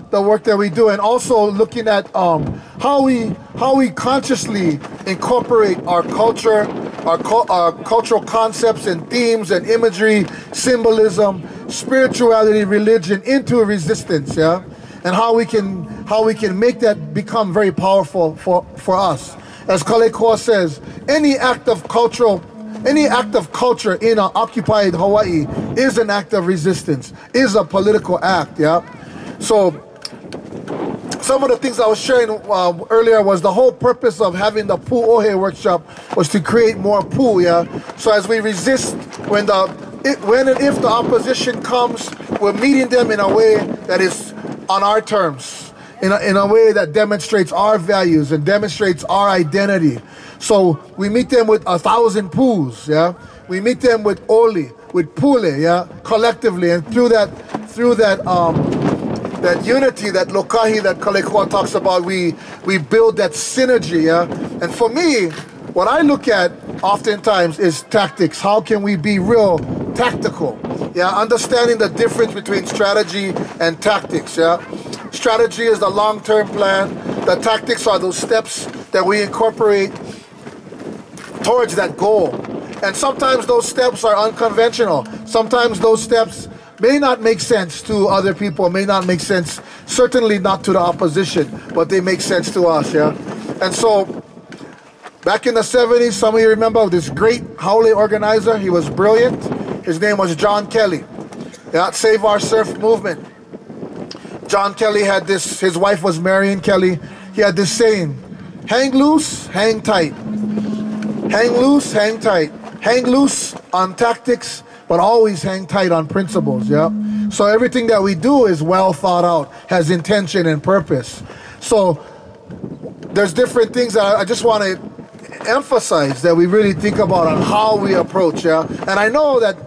the work that we do, and also looking at how we consciously incorporate our culture, our cultural concepts and themes and imagery, symbolism, spirituality, religion into resistance, yeah, and how we can make that become very powerful for us. As Kalekoa says, any act of culture in occupied Hawaii is an act of resistance, is a political act, yeah. So some of the things I was sharing earlier was the whole purpose of having the Pu'ohe workshop was to create more pu, yeah. So as we resist, when and if the opposition comes, we're meeting them in a way that is on our terms, in a way that demonstrates our values and demonstrates our identity. So we meet them with 1,000 pus, yeah. We meet them with oli, with pule, yeah, collectively, and through that unity, that lokahi that Kalekoa talks about, we build that synergy, yeah. And for me, what I look at oftentimes is tactics. How can we be real tactical? Yeah, understanding the difference between strategy and tactics, yeah. Strategy is the long-term plan. The tactics are those steps that we incorporate towards that goal. And sometimes those steps are unconventional. Sometimes those steps may not make sense to other people, may not make sense, certainly not to the opposition, but they make sense to us, yeah? And so, back in the 70s, some of you remember this great Haole organizer. He was brilliant. His name was John Kelly. Yeah, Save Our Surf movement. John Kelly had this, his wife was Marion Kelly. He had this saying, hang loose, hang tight. Hang loose, hang tight. Hang loose on tactics, but always hang tight on principles, yeah? So everything that we do is well thought out, has intention and purpose. So there's different things that I just want to emphasize that we really think about on how we approach, yeah? And I know that,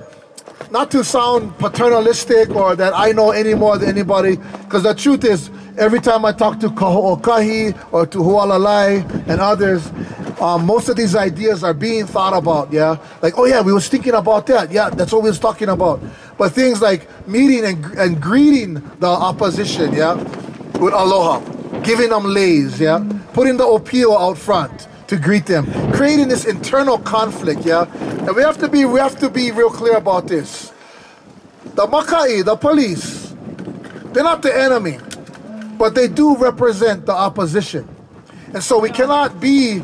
not to sound paternalistic or that I know any more than anybody, because the truth is, every time I talk to Kaho'okahi or to Hualalai and others, most of these ideas are being thought about, yeah? Like, oh yeah, we was thinking about that. Yeah, that's what we was talking about. But things like meeting and greeting the opposition, yeah? With aloha. Giving them leis, yeah? Putting the opio out front to greet them. Creating this internal conflict, yeah? And we have to be real clear about this. The Makai, the police, they're not the enemy, but they do represent the opposition. And so we cannot be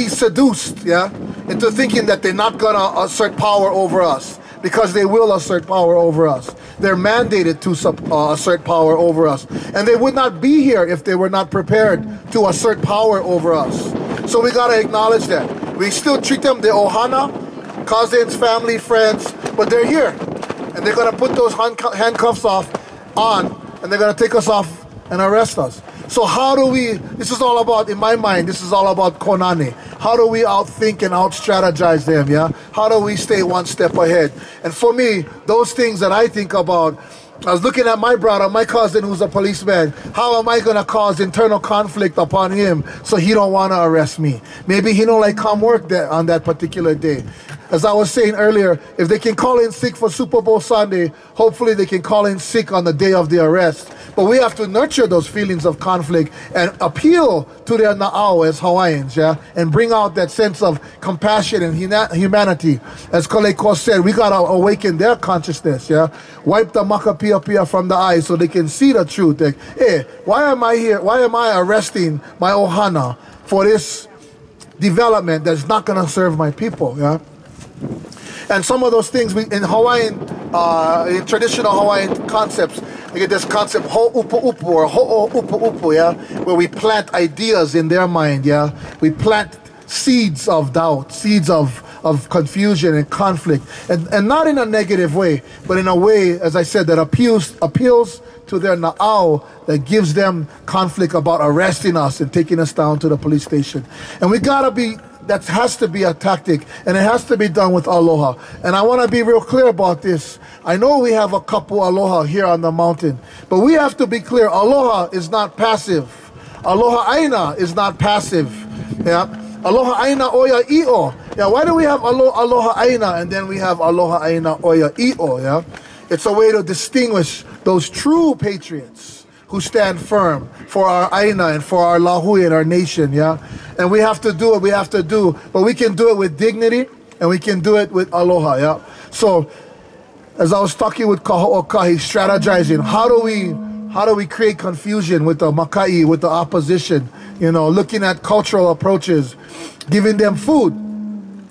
seduced, yeah, into thinking that they're not gonna assert power over us, because they will assert power over us. They're mandated to assert power over us. And they would not be here if they were not prepared to assert power over us. So we gotta acknowledge that. We still treat them the ohana, cousins, family, friends, but they're here. And they're gonna put those handcuffs on, and they're gonna take us off and arrest us. So how do we, this is all about, in my mind, this is all about konane. How do we outthink and out-strategize them, yeah? How do we stay one step ahead? And for me, those things that I think about, I was looking at my brother, my cousin who's a policeman. How am I gonna cause internal conflict upon him so he don't wanna arrest me? Maybe he don't like come work on that particular day. As I was saying earlier, if they can call in sick for Super Bowl Sunday, hopefully they can call in sick on the day of the arrest. But we have to nurture those feelings of conflict and appeal to their na'au as Hawaiians, yeah? And bring out that sense of compassion and humanity. As Kaleko said, we gotta awaken their consciousness, yeah? Wipe the maka pia pia from the eyes so they can see the truth. Like, hey, why am I here? Why am I arresting my ohana for this development that's not gonna serve my people, yeah? And some of those things in Hawaiian, in traditional Hawaiian concepts, we get this concept ho'upu'upu or ho'upu'upu, yeah, where we plant ideas in their mind, yeah. We plant seeds of doubt, seeds of confusion and conflict, and not in a negative way, but in a way, as I said, that appeals to their na'au, that gives them conflict about arresting us and taking us down to the police station. And we gotta be, that has to be a tactic, and it has to be done with aloha. And I want to be real clear about this. I know we have a couple aloha here on the mountain, but we have to be clear, aloha is not passive. Aloha aina is not passive. Yeah? Aloha aina oya i'o. Yeah, why do we have aloha aina and then we have aloha aina oya i'o? Yeah? It's a way to distinguish those true patriots who stand firm for our aina and for our lahui and our nation, yeah? And we have to do what we have to do, but we can do it with dignity, and we can do it with aloha, yeah? So, as I was talking with Kaho'okahi, strategizing, how do we create confusion with the makai, with the opposition, you know, looking at cultural approaches, giving them food,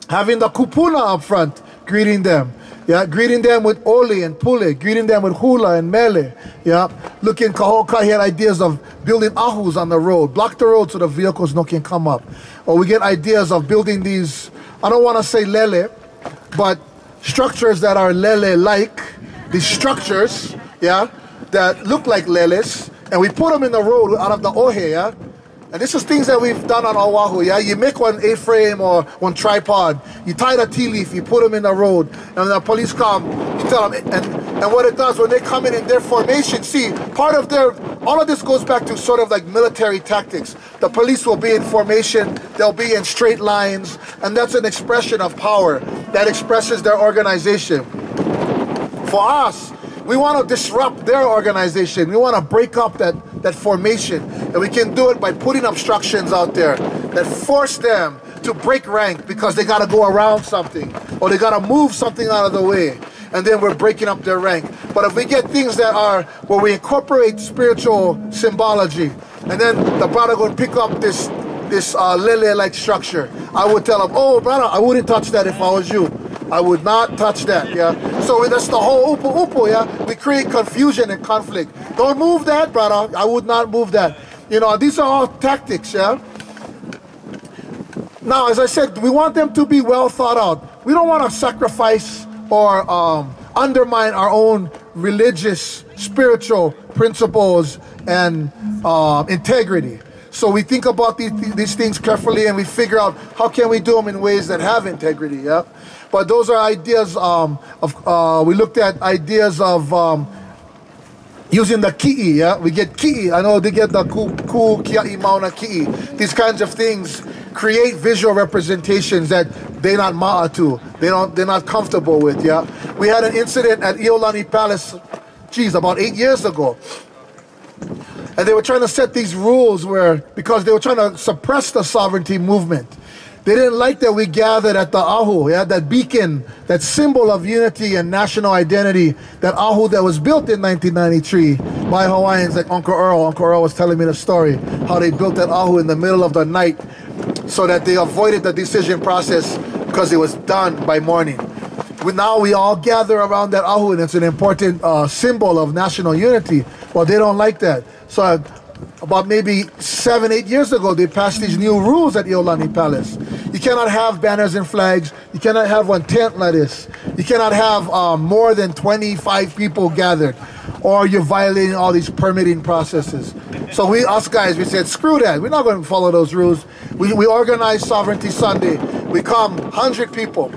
having the kupuna up front, greeting them, yeah, greeting them with oli and pule, greeting them with hula and mele, yeah. Looking, Kaho'okahi had ideas of building ahus on the road, block the road so the vehicles no can come up. Or we get ideas of building these, I don't want to say lele, but structures that are lele-like, these structures, yeah, that look like leles, and we put them in the road out of the ohe, yeah. And this is things that we've done on Oahu, yeah? You make one A-frame or one tripod, you tie the tea leaf, you put them in the road, and when the police come, you tell them, and what it does, when they come in their formation, see, part of their, all of this goes back to sort of like military tactics. The police will be in formation, they'll be in straight lines, and that's an expression of power that expresses their organization. For us, we want to disrupt their organization. We want to break up that formation. And we can do it by putting obstructions out there that force them to break rank because they got to go around something or they got to move something out of the way. And then we're breaking up their rank. But if we get things that are where we incorporate spiritual symbology, and then the brother would pick up this lele-like structure, I would tell him, oh brother, I wouldn't touch that if I was you. I would not touch that, yeah? So that's the whole upo, yeah? We create confusion and conflict. Don't move that, brother. I would not move that. You know, these are all tactics, yeah? Now, as I said, we want them to be well thought out. We don't want to sacrifice or undermine our own religious, spiritual principles and integrity. So we think about these things carefully and we figure out how can we do them in ways that have integrity, yeah? But those are ideas we looked at ideas of using the ki'i, yeah? We get ki'i. I know they get the ku kia'i mauna ki'i. These kinds of things create visual representations that they're not ma'a to. They're not comfortable with, yeah? We had an incident at Iolani Palace, about 8 years ago. And they were trying to set these rules because they were trying to suppress the sovereignty movement. They didn't like that we gathered at the Ahu, yeah, that beacon, that symbol of unity and national identity, that Ahu that was built in 1993 by Hawaiians like Uncle Earl. Uncle Earl was telling me the story, how they built that Ahu in the middle of the night so that they avoided the decision process because it was done by morning. Now we all gather around that Ahu and it's an important symbol of national unity. Well, they don't like that. So about maybe 7-8 years ago, they passed these new rules at Iolani Palace. You cannot have banners and flags. You cannot have one tent like this. You cannot have more than 25 people gathered, or you're violating all these permitting processes. So we said, screw that. We're not going to follow those rules. We organized Sovereignty Sunday. We come 100 people.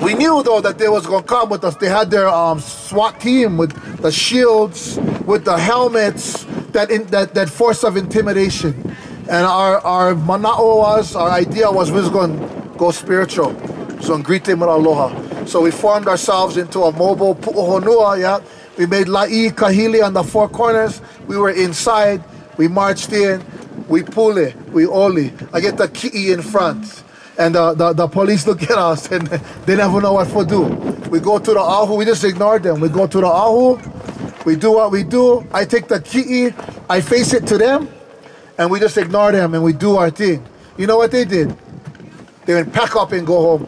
We knew though that they was going to come with us. They had their SWAT team with the shields, with the helmets, that force of intimidation. And our mana'o our idea was we was going to go spiritual. So greet them with aloha. So we formed ourselves into a mobile pu'uhonua, yeah. We made la'i kahili on the four corners. We were inside. We marched in. We pule. We oli. I get the ki'i in front. And the police look at us and they never know what to do. We go to the Ahu, we just ignore them. We go to the Ahu, we do what we do. I take the ki'i, I face it to them, and we just ignore them and we do our thing. You know what they did? They went pack up and go home.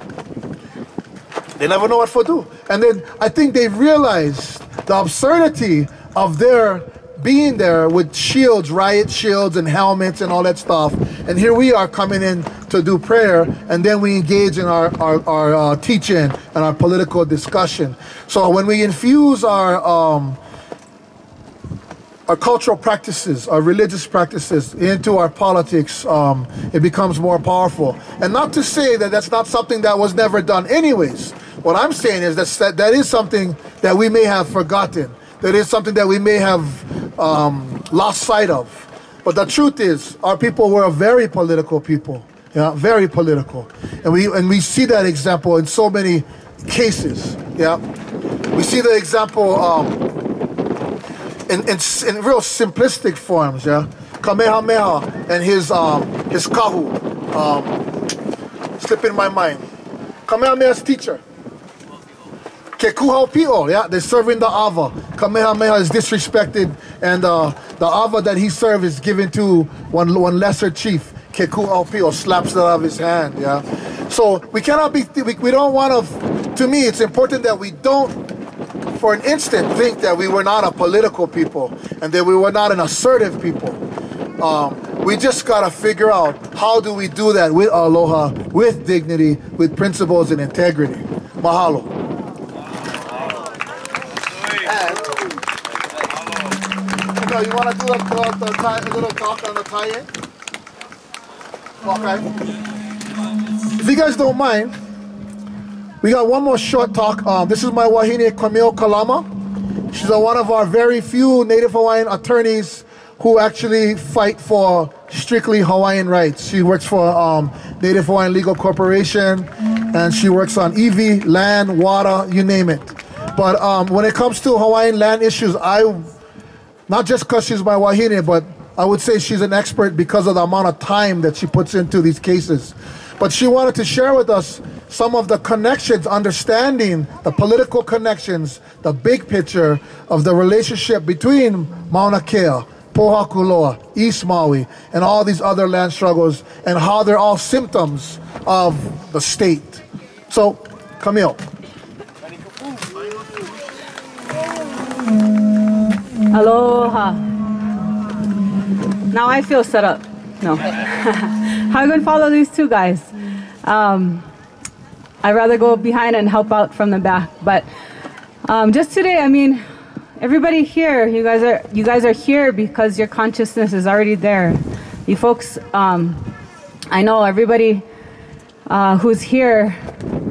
They never know what to do. And then I think they realized the absurdity of their being there with shields, riot shields and helmets and all that stuff. And here we are coming in to do prayer, and then we engage in our teaching and our political discussion. So when we infuse our cultural practices, our religious practices into our politics, it becomes more powerful. And not to say that that's not something that was never done anyways. What I'm saying is that is something that we may have forgotten. That is something that we may have lost sight of. But the truth is, our people were a very political people. Yeah, very political. And we see that example in so many cases. Yeah. We see the example in real simplistic forms, yeah. Kamehameha and his kahu. Slip in my mind. Kamehameha's teacher. Kekuhau Pio, yeah, they're serving the Ava. Kamehameha is disrespected, and the Ava that he served is given to one lesser chief. Kekuhau Pio slaps it out of his hand, yeah. So we cannot be, we don't want to me, it's important that we don't, for an instant, think that we were not a political people, and that we were not an assertive people. We just gotta figure out how do we do that with aloha, with dignity, with principles and integrity. Mahalo. You want to do a little talk on the tie-in? Okay. If you guys don't mind, we got one more short talk. This is my wahine, Camille Kalama. She's one of our very few Native Hawaiian attorneys who actually fight for strictly Hawaiian rights. She works for Native Hawaiian Legal Corporation, and she works on EV, land, water, you name it. But when it comes to Hawaiian land issues, not just because she's my wahine, but I would say she's an expert because of the amount of time that she puts into these cases. But she wanted to share with us some of the connections, understanding the political connections, the big picture of the relationship between Mauna Kea, Pohakuloa, East Maui, and all these other land struggles, and how they're all symptoms of the state. So, Camille. Aloha. Now I feel set up. No. I'm going to follow these two guys. I'd rather go behind and help out from the back. But just today, I mean, everybody here, you guys are here because your consciousness is already there. You folks, I know everybody who's here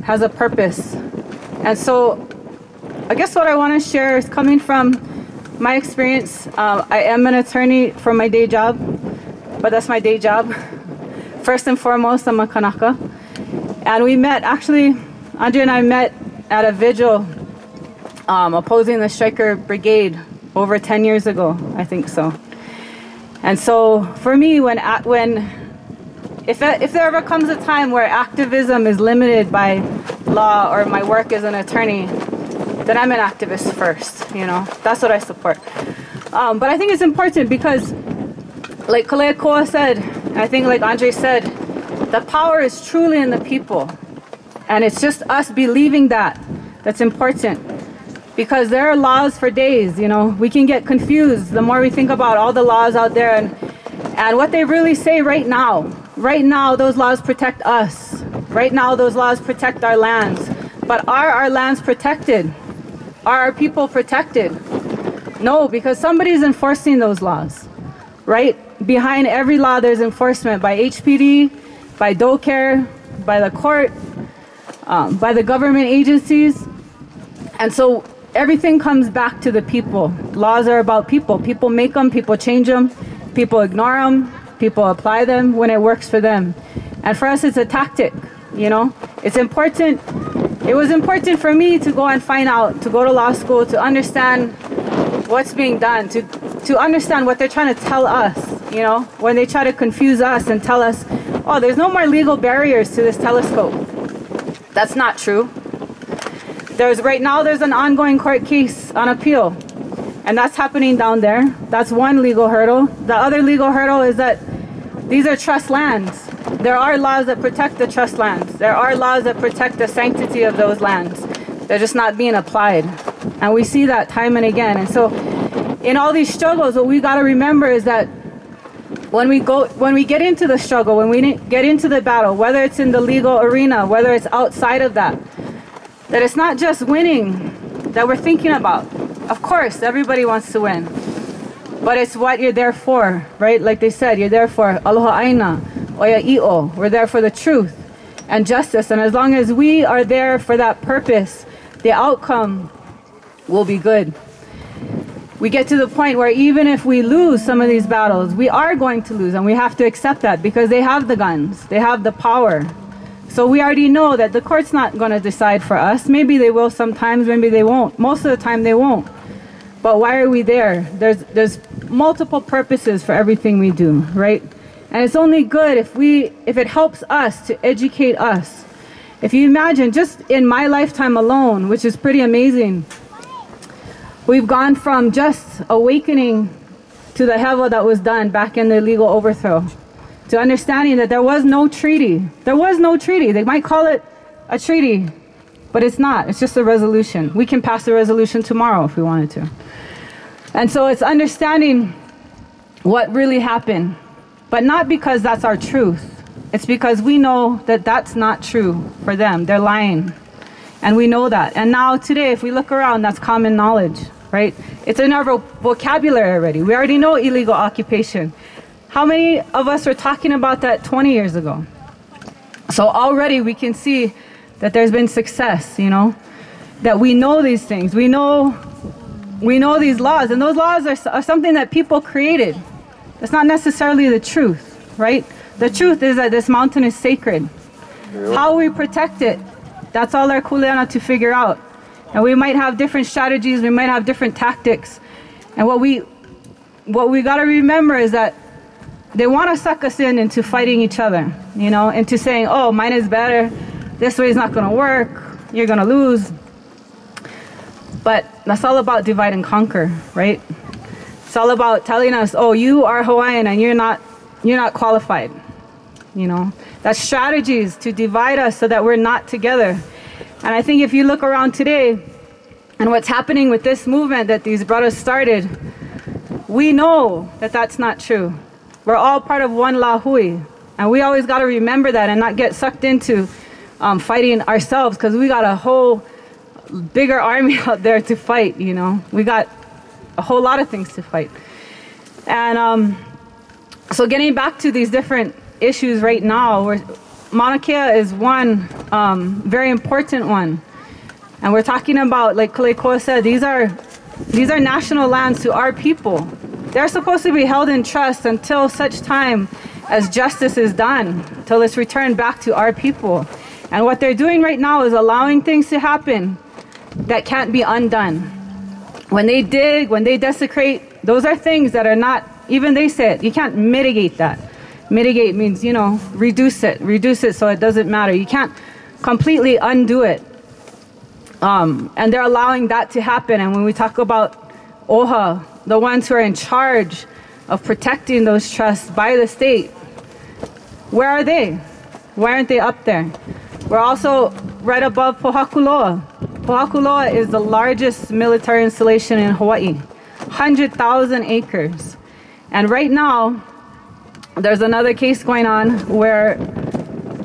has a purpose. And so I guess what I want to share is coming from my experience. I am an attorney for my day job, but that's my day job. First and foremost, I'm a Kanaka. And we met, actually, Andre and I met at a vigil opposing the Striker Brigade over 10 years ago, I think so. And so for me, if there ever comes a time where activism is limited by law or my work as an attorney, then I'm an activist first, you know. That's what I support. But I think it's important because, like Kaleakoa said, I think like Andre said, the power is truly in the people. And it's just us believing that that's important. Because there are laws for days, you know. We can get confused the more we think about all the laws out there and what they really say right now. Right now, those laws protect us. Right now, those laws protect our lands. But are our lands protected? Are our people protected? No, because somebody's enforcing those laws, right? Behind every law, there's enforcement by HPD, by DoCare, by the court, by the government agencies. And so everything comes back to the people. Laws are about people. People make them, people change them, people ignore them, people apply them when it works for them. And for us, it's a tactic, you know? It's important. It was important for me to go and find out, to go to law school, to understand what's being done, to understand what they're trying to tell us, you know, when they try to confuse us and tell us, oh, there's no more legal barriers to this telescope. That's not true. Right now there's an ongoing court case on appeal, and that's happening down there. That's one legal hurdle. The other legal hurdle is that these are trust lands. There are laws that protect the trust lands. There are laws that protect the sanctity of those lands. They're just not being applied. And we see that time and again. And so in all these struggles, what we got to remember is that when we get into the struggle, when we get into the battle, whether it's in the legal arena, whether it's outside of that it's not just winning that we're thinking about. Of course, everybody wants to win. But it's what you're there for, right? Like they said, you're there for aloha aina, oya i'o. We're there for the truth and justice. And as long as we are there for that purpose, the outcome will be good. We get to the point where even if we lose some of these battles, we are going to lose, and we have to accept that because they have the guns, they have the power. So we already know that the court's not going to decide for us. Maybe they will sometimes, maybe they won't. Most of the time they won't. But why are we there? There's multiple purposes for everything we do, right? And it's only good if it helps us to educate us. If you imagine, just in my lifetime alone, which is pretty amazing, we've gone from just awakening to the hevel that was done back in the illegal overthrow, to understanding that there was no treaty. There was no treaty. They might call it a treaty, but it's not. It's just a resolution. We can pass a resolution tomorrow if we wanted to. And so it's understanding what really happened, but not because that's our truth. It's because we know that that's not true for them. They're lying. And we know that. And now today, if we look around, that's common knowledge, right? It's in our vocabulary already. We already know illegal occupation. How many of us were talking about that 20 years ago? So already we can see that there's been success, you know, that we know these things. We know these laws, and those laws are something that people created. That's not necessarily the truth, right? The truth is that this mountain is sacred. How we protect it, that's all our kuleana to figure out. And we might have different strategies, we might have different tactics. And what we what we got to remember is that they want to suck us into fighting each other, you know, into saying, oh, mine is better, this way is not going to work, you're going to lose. But that's all about divide and conquer, right? It's all about telling us, oh, you are Hawaiian and you're not qualified, you know. That's strategies to divide us so that we're not together. And I think if you look around today and what's happening with this movement that these brothers started, we know that that's not true. We're all part of one Lahui. And we always got to remember that and not get sucked into fighting ourselves, because we got a whole bigger army out there to fight, you know. We got a whole lot of things to fight. And so getting back to these different issues right now, Mauna Kea is one very important one. And we're talking about, like Kalekoa said, these are national lands to our people. They're supposed to be held in trust until such time as justice is done, till it's returned back to our people. And what they're doing right now is allowing things to happen that can't be undone. When they dig, when they desecrate, those are things that are not, even they said, you can't mitigate that. Mitigate means, you know, reduce it so it doesn't matter. You can't completely undo it. And they're allowing that to happen. And when we talk about OHA, the ones who are in charge of protecting those trusts by the state, where are they? Why aren't they up there? We're also right above Pohakuloa. Pohakuloa is the largest military installation in Hawaii, 100,000 acres. And right now, there's another case going on where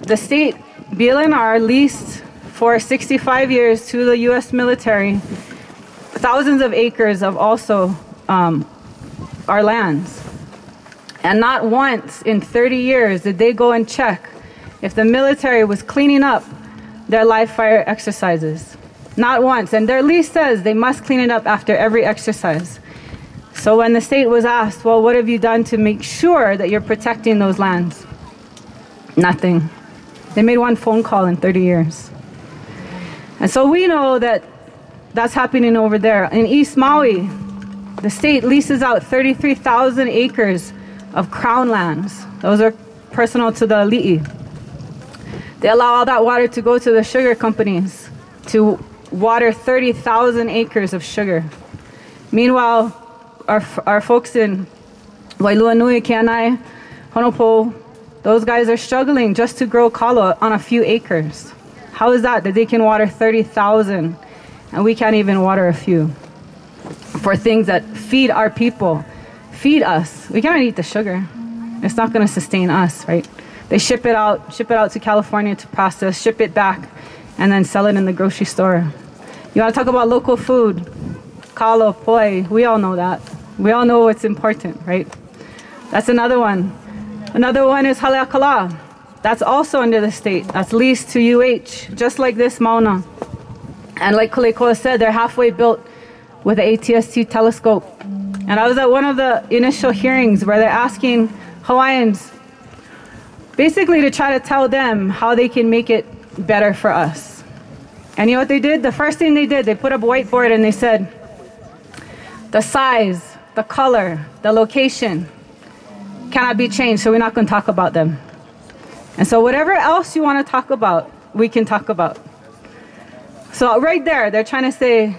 the state, BLNR, leased for 65 years to the U.S. military thousands of acres of also our lands. And not once in 30 years did they go and check if the military was cleaning up their live fire exercises. Not once. And their lease says they must clean it up after every exercise. So when the state was asked, well, what have you done to make sure that you're protecting those lands? Nothing. They made one phone call in 30 years. And so we know that that's happening over there. In East Maui, the state leases out 33,000 acres of crown lands. Those are personal to the Ali'i. They allow all that water to go to the sugar companies to water 30,000 acres of sugar. Meanwhile, our folks in Wailuanui, Keanai, Honopo, those guys are struggling just to grow kalo on a few acres. How is that they can water 30,000 and we can't even water a few for things that feed our people, feed us? We cannot eat the sugar. It's not going to sustain us, right? They ship it out to California to process, ship it back, and then sell it in the grocery store. You want to talk about local food? Kalo, poi, we all know that. We all know what's important, right? That's another one. Another one is Haleakala. That's also under the state. That's leased to UH, just like this Mauna. And like Kalekoa said, they're halfway built with the ATST telescope. And I was at one of the initial hearings where they're asking Hawaiians basically to try to tell them how they can make it better for us. And you know what they did? The first thing they did, they put up a whiteboard and they said, the size, the color, the location cannot be changed, so we're not going to talk about them. And so whatever else you want to talk about, we can talk about. So right there, they're trying to say,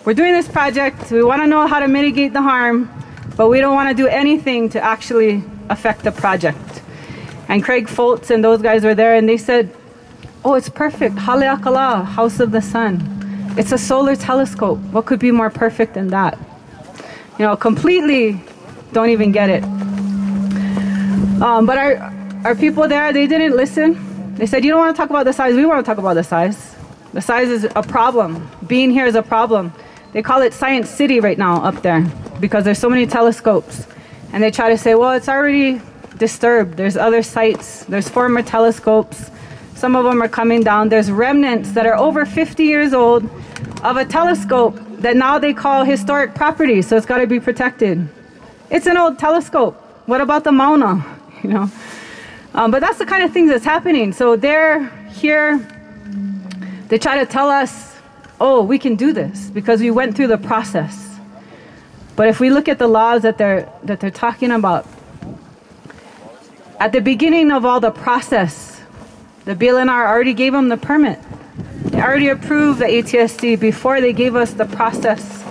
we're doing this project, we want to know how to mitigate the harm, but we don't want to do anything to actually affect the project. And Craig Foltz and those guys were there, and they said, oh, it's perfect. Haleakala, House of the Sun. It's a solar telescope. What could be more perfect than that? You know, completely don't even get it. But our people there, they didn't listen. They said, you don't want to talk about the size. We want to talk about the size. The size is a problem. Being here is a problem. They call it Science City right now up there because there's so many telescopes. And they try to say, well, it's already disturbed. There's other sites. There's former telescopes. Some of them are coming down. There's remnants that are over 50 years old of a telescope that now they call historic property, so it's got to be protected. It's an old telescope. What about the Mauna? You know, but that's the kind of things that's happening. So they're here. They try to tell us, oh, we can do this because we went through the process. But if we look at the laws that they're talking about, at the beginning of all the process, the BLNR already gave them the permit. They already approved the ATSD before they gave us the process.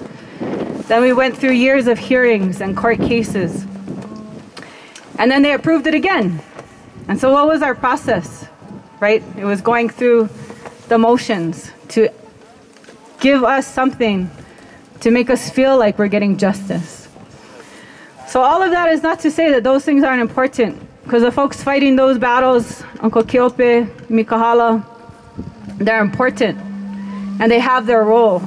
Then we went through years of hearings and court cases. And then they approved it again. And so what was our process, right? It was going through the motions to give us something to make us feel like we're getting justice. So all of that is not to say that those things aren't important, because the folks fighting those battles, Uncle Keope, Mikahala, they're important and they have their role.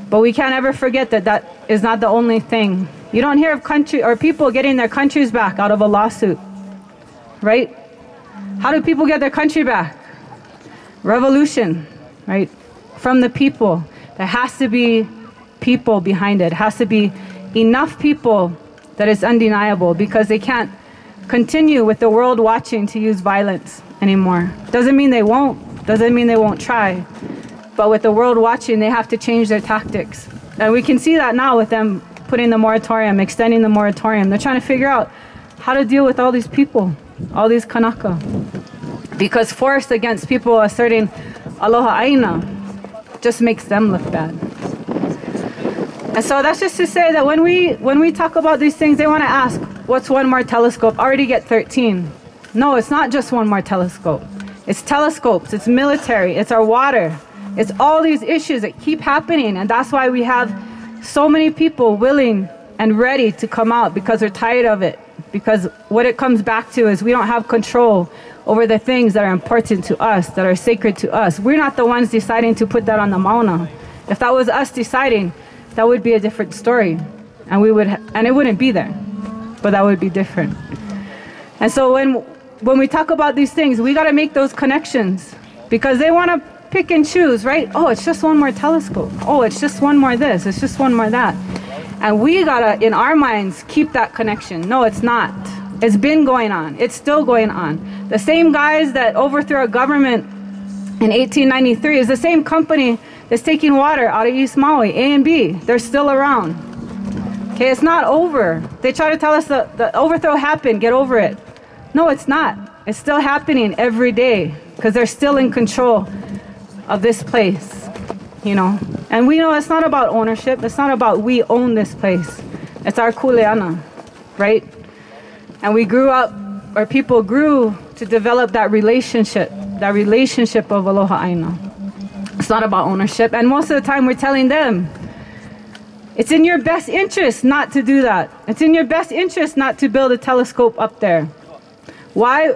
But we can't ever forget that that is not the only thing. You don't hear of country or people getting their countries back out of a lawsuit, right? How do people get their country back? Revolution, right? From the people. There has to be people behind it. It has to be enough people that it's undeniable, because they can't continue with the world watching to use violence anymore. Doesn't mean they won't. Doesn't mean they won't try. But with the world watching, they have to change their tactics. And we can see that now with them putting the moratorium, extending the moratorium. They're trying to figure out how to deal with all these people, all these Kanaka. Because force against people asserting Aloha Aina just makes them look bad. And so that's just to say that when we talk about these things, they want to ask, what's one more telescope? Already get 13. No, it's not just one more telescope. It's telescopes, it's military, it's our water. It's all these issues that keep happening, and that's why we have so many people willing and ready to come out, because they're tired of it. Because what it comes back to is we don't have control over the things that are important to us, that are sacred to us. We're not the ones deciding to put that on the mauna. If that was us deciding, that would be a different story, and it wouldn't be there, but that would be different. And so when we talk about these things, we got to make those connections, because they want to pick and choose, right? Oh, it's just one more telescope. Oh, it's just one more this. It's just one more that. And we gotta, in our minds, keep that connection. No, it's not. It's been going on. It's still going on. The same guys that overthrew our government in 1893 is the same company that's taking water out of East Maui, A and B. They're still around. Okay, it's not over. They try to tell us the overthrow happened, get over it. No, it's not. It's still happening every day, because they're still in control of this place, you know. And we know it's not about ownership. It's not about we own this place. It's our kuleana, right? And we grew up, or people grew to develop that relationship of Aloha Aina. It's not about ownership. And most of the time we're telling them, it's in your best interest not to do that. It's in your best interest not to build a telescope up there. Why?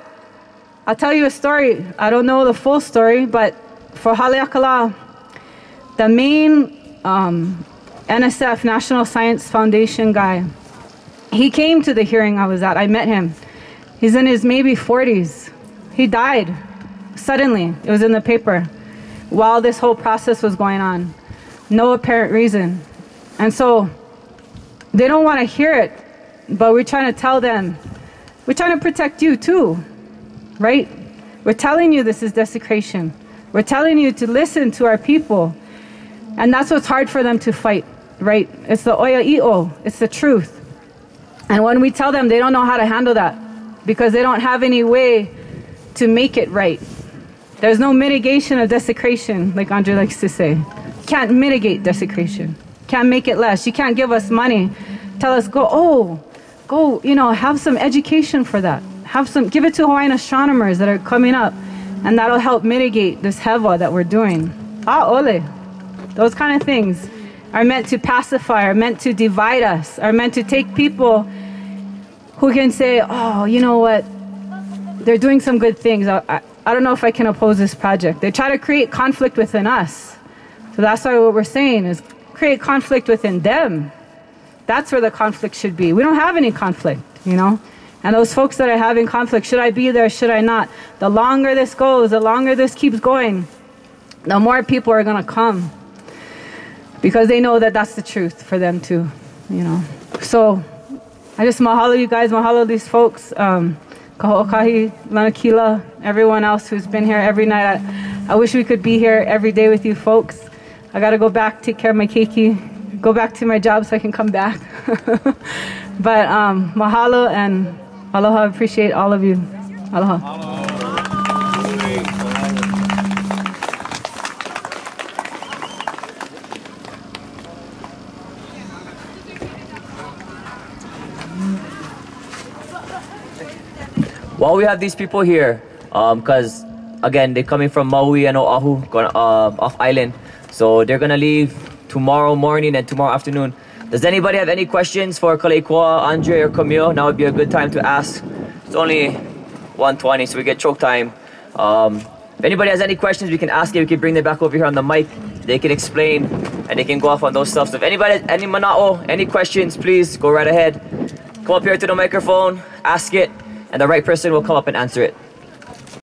I'll tell you a story. I don't know the full story, but for Haleakala, the main NSF, National Science Foundation guy, he came to the hearing I was at. I met him. He's in his maybe 40s. He died suddenly. It was in the paper while this whole process was going on. No apparent reason. And so they don't want to hear it, but we're trying to tell them, we're trying to protect you too, right? We're telling you this is desecration. We're telling you to listen to our people. And that's what's hard for them to fight, right? It's the oya i'o, it's the truth. And when we tell them, they don't know how to handle that, because they don't have any way to make it right. There's no mitigation of desecration, like Andre likes to say. You can't mitigate desecration. Can't make it less. You can't give us money. Tell us, go, you know, have some education for that. Give it to Hawaiian astronomers that are coming up, and that'll help mitigate this hewa that we're doing. Ole. Those kind of things are meant to pacify, are meant to divide us, are meant to take people who can say, oh, you know what, they're doing some good things. I don't know if I can oppose this project. They try to create conflict within us. So that's why what we're saying is create conflict within them. That's where the conflict should be. We don't have any conflict, you know? And those folks that are having conflict, should I be there, should I not? The longer this goes, the longer this keeps going, the more people are going to come. Because they know that that's the truth for them too, you know. So I just mahalo you guys, mahalo these folks, Kaho'okahi, Lanakila, everyone else who's been here every night. I wish we could be here every day with you folks. I got to go back, take care of my keiki, go back to my job so I can come back. But mahalo and aloha. Appreciate all of you. Aloha. While we have these people here, because again, they're coming from Maui and Oahu, going off island, so they're gonna leave tomorrow morning and tomorrow afternoon. Does anybody have any questions for Kaleikoa, Andre, or Camille? Now would be a good time to ask. It's only 1:20, so we get choke time. If anybody has any questions, we can ask it. We can bring them back over here on the mic. They can explain and they can go off on those stuff. So if anybody has any mana'o, any questions, please go right ahead. Come up here to the microphone, ask it, and the right person will come up and answer it.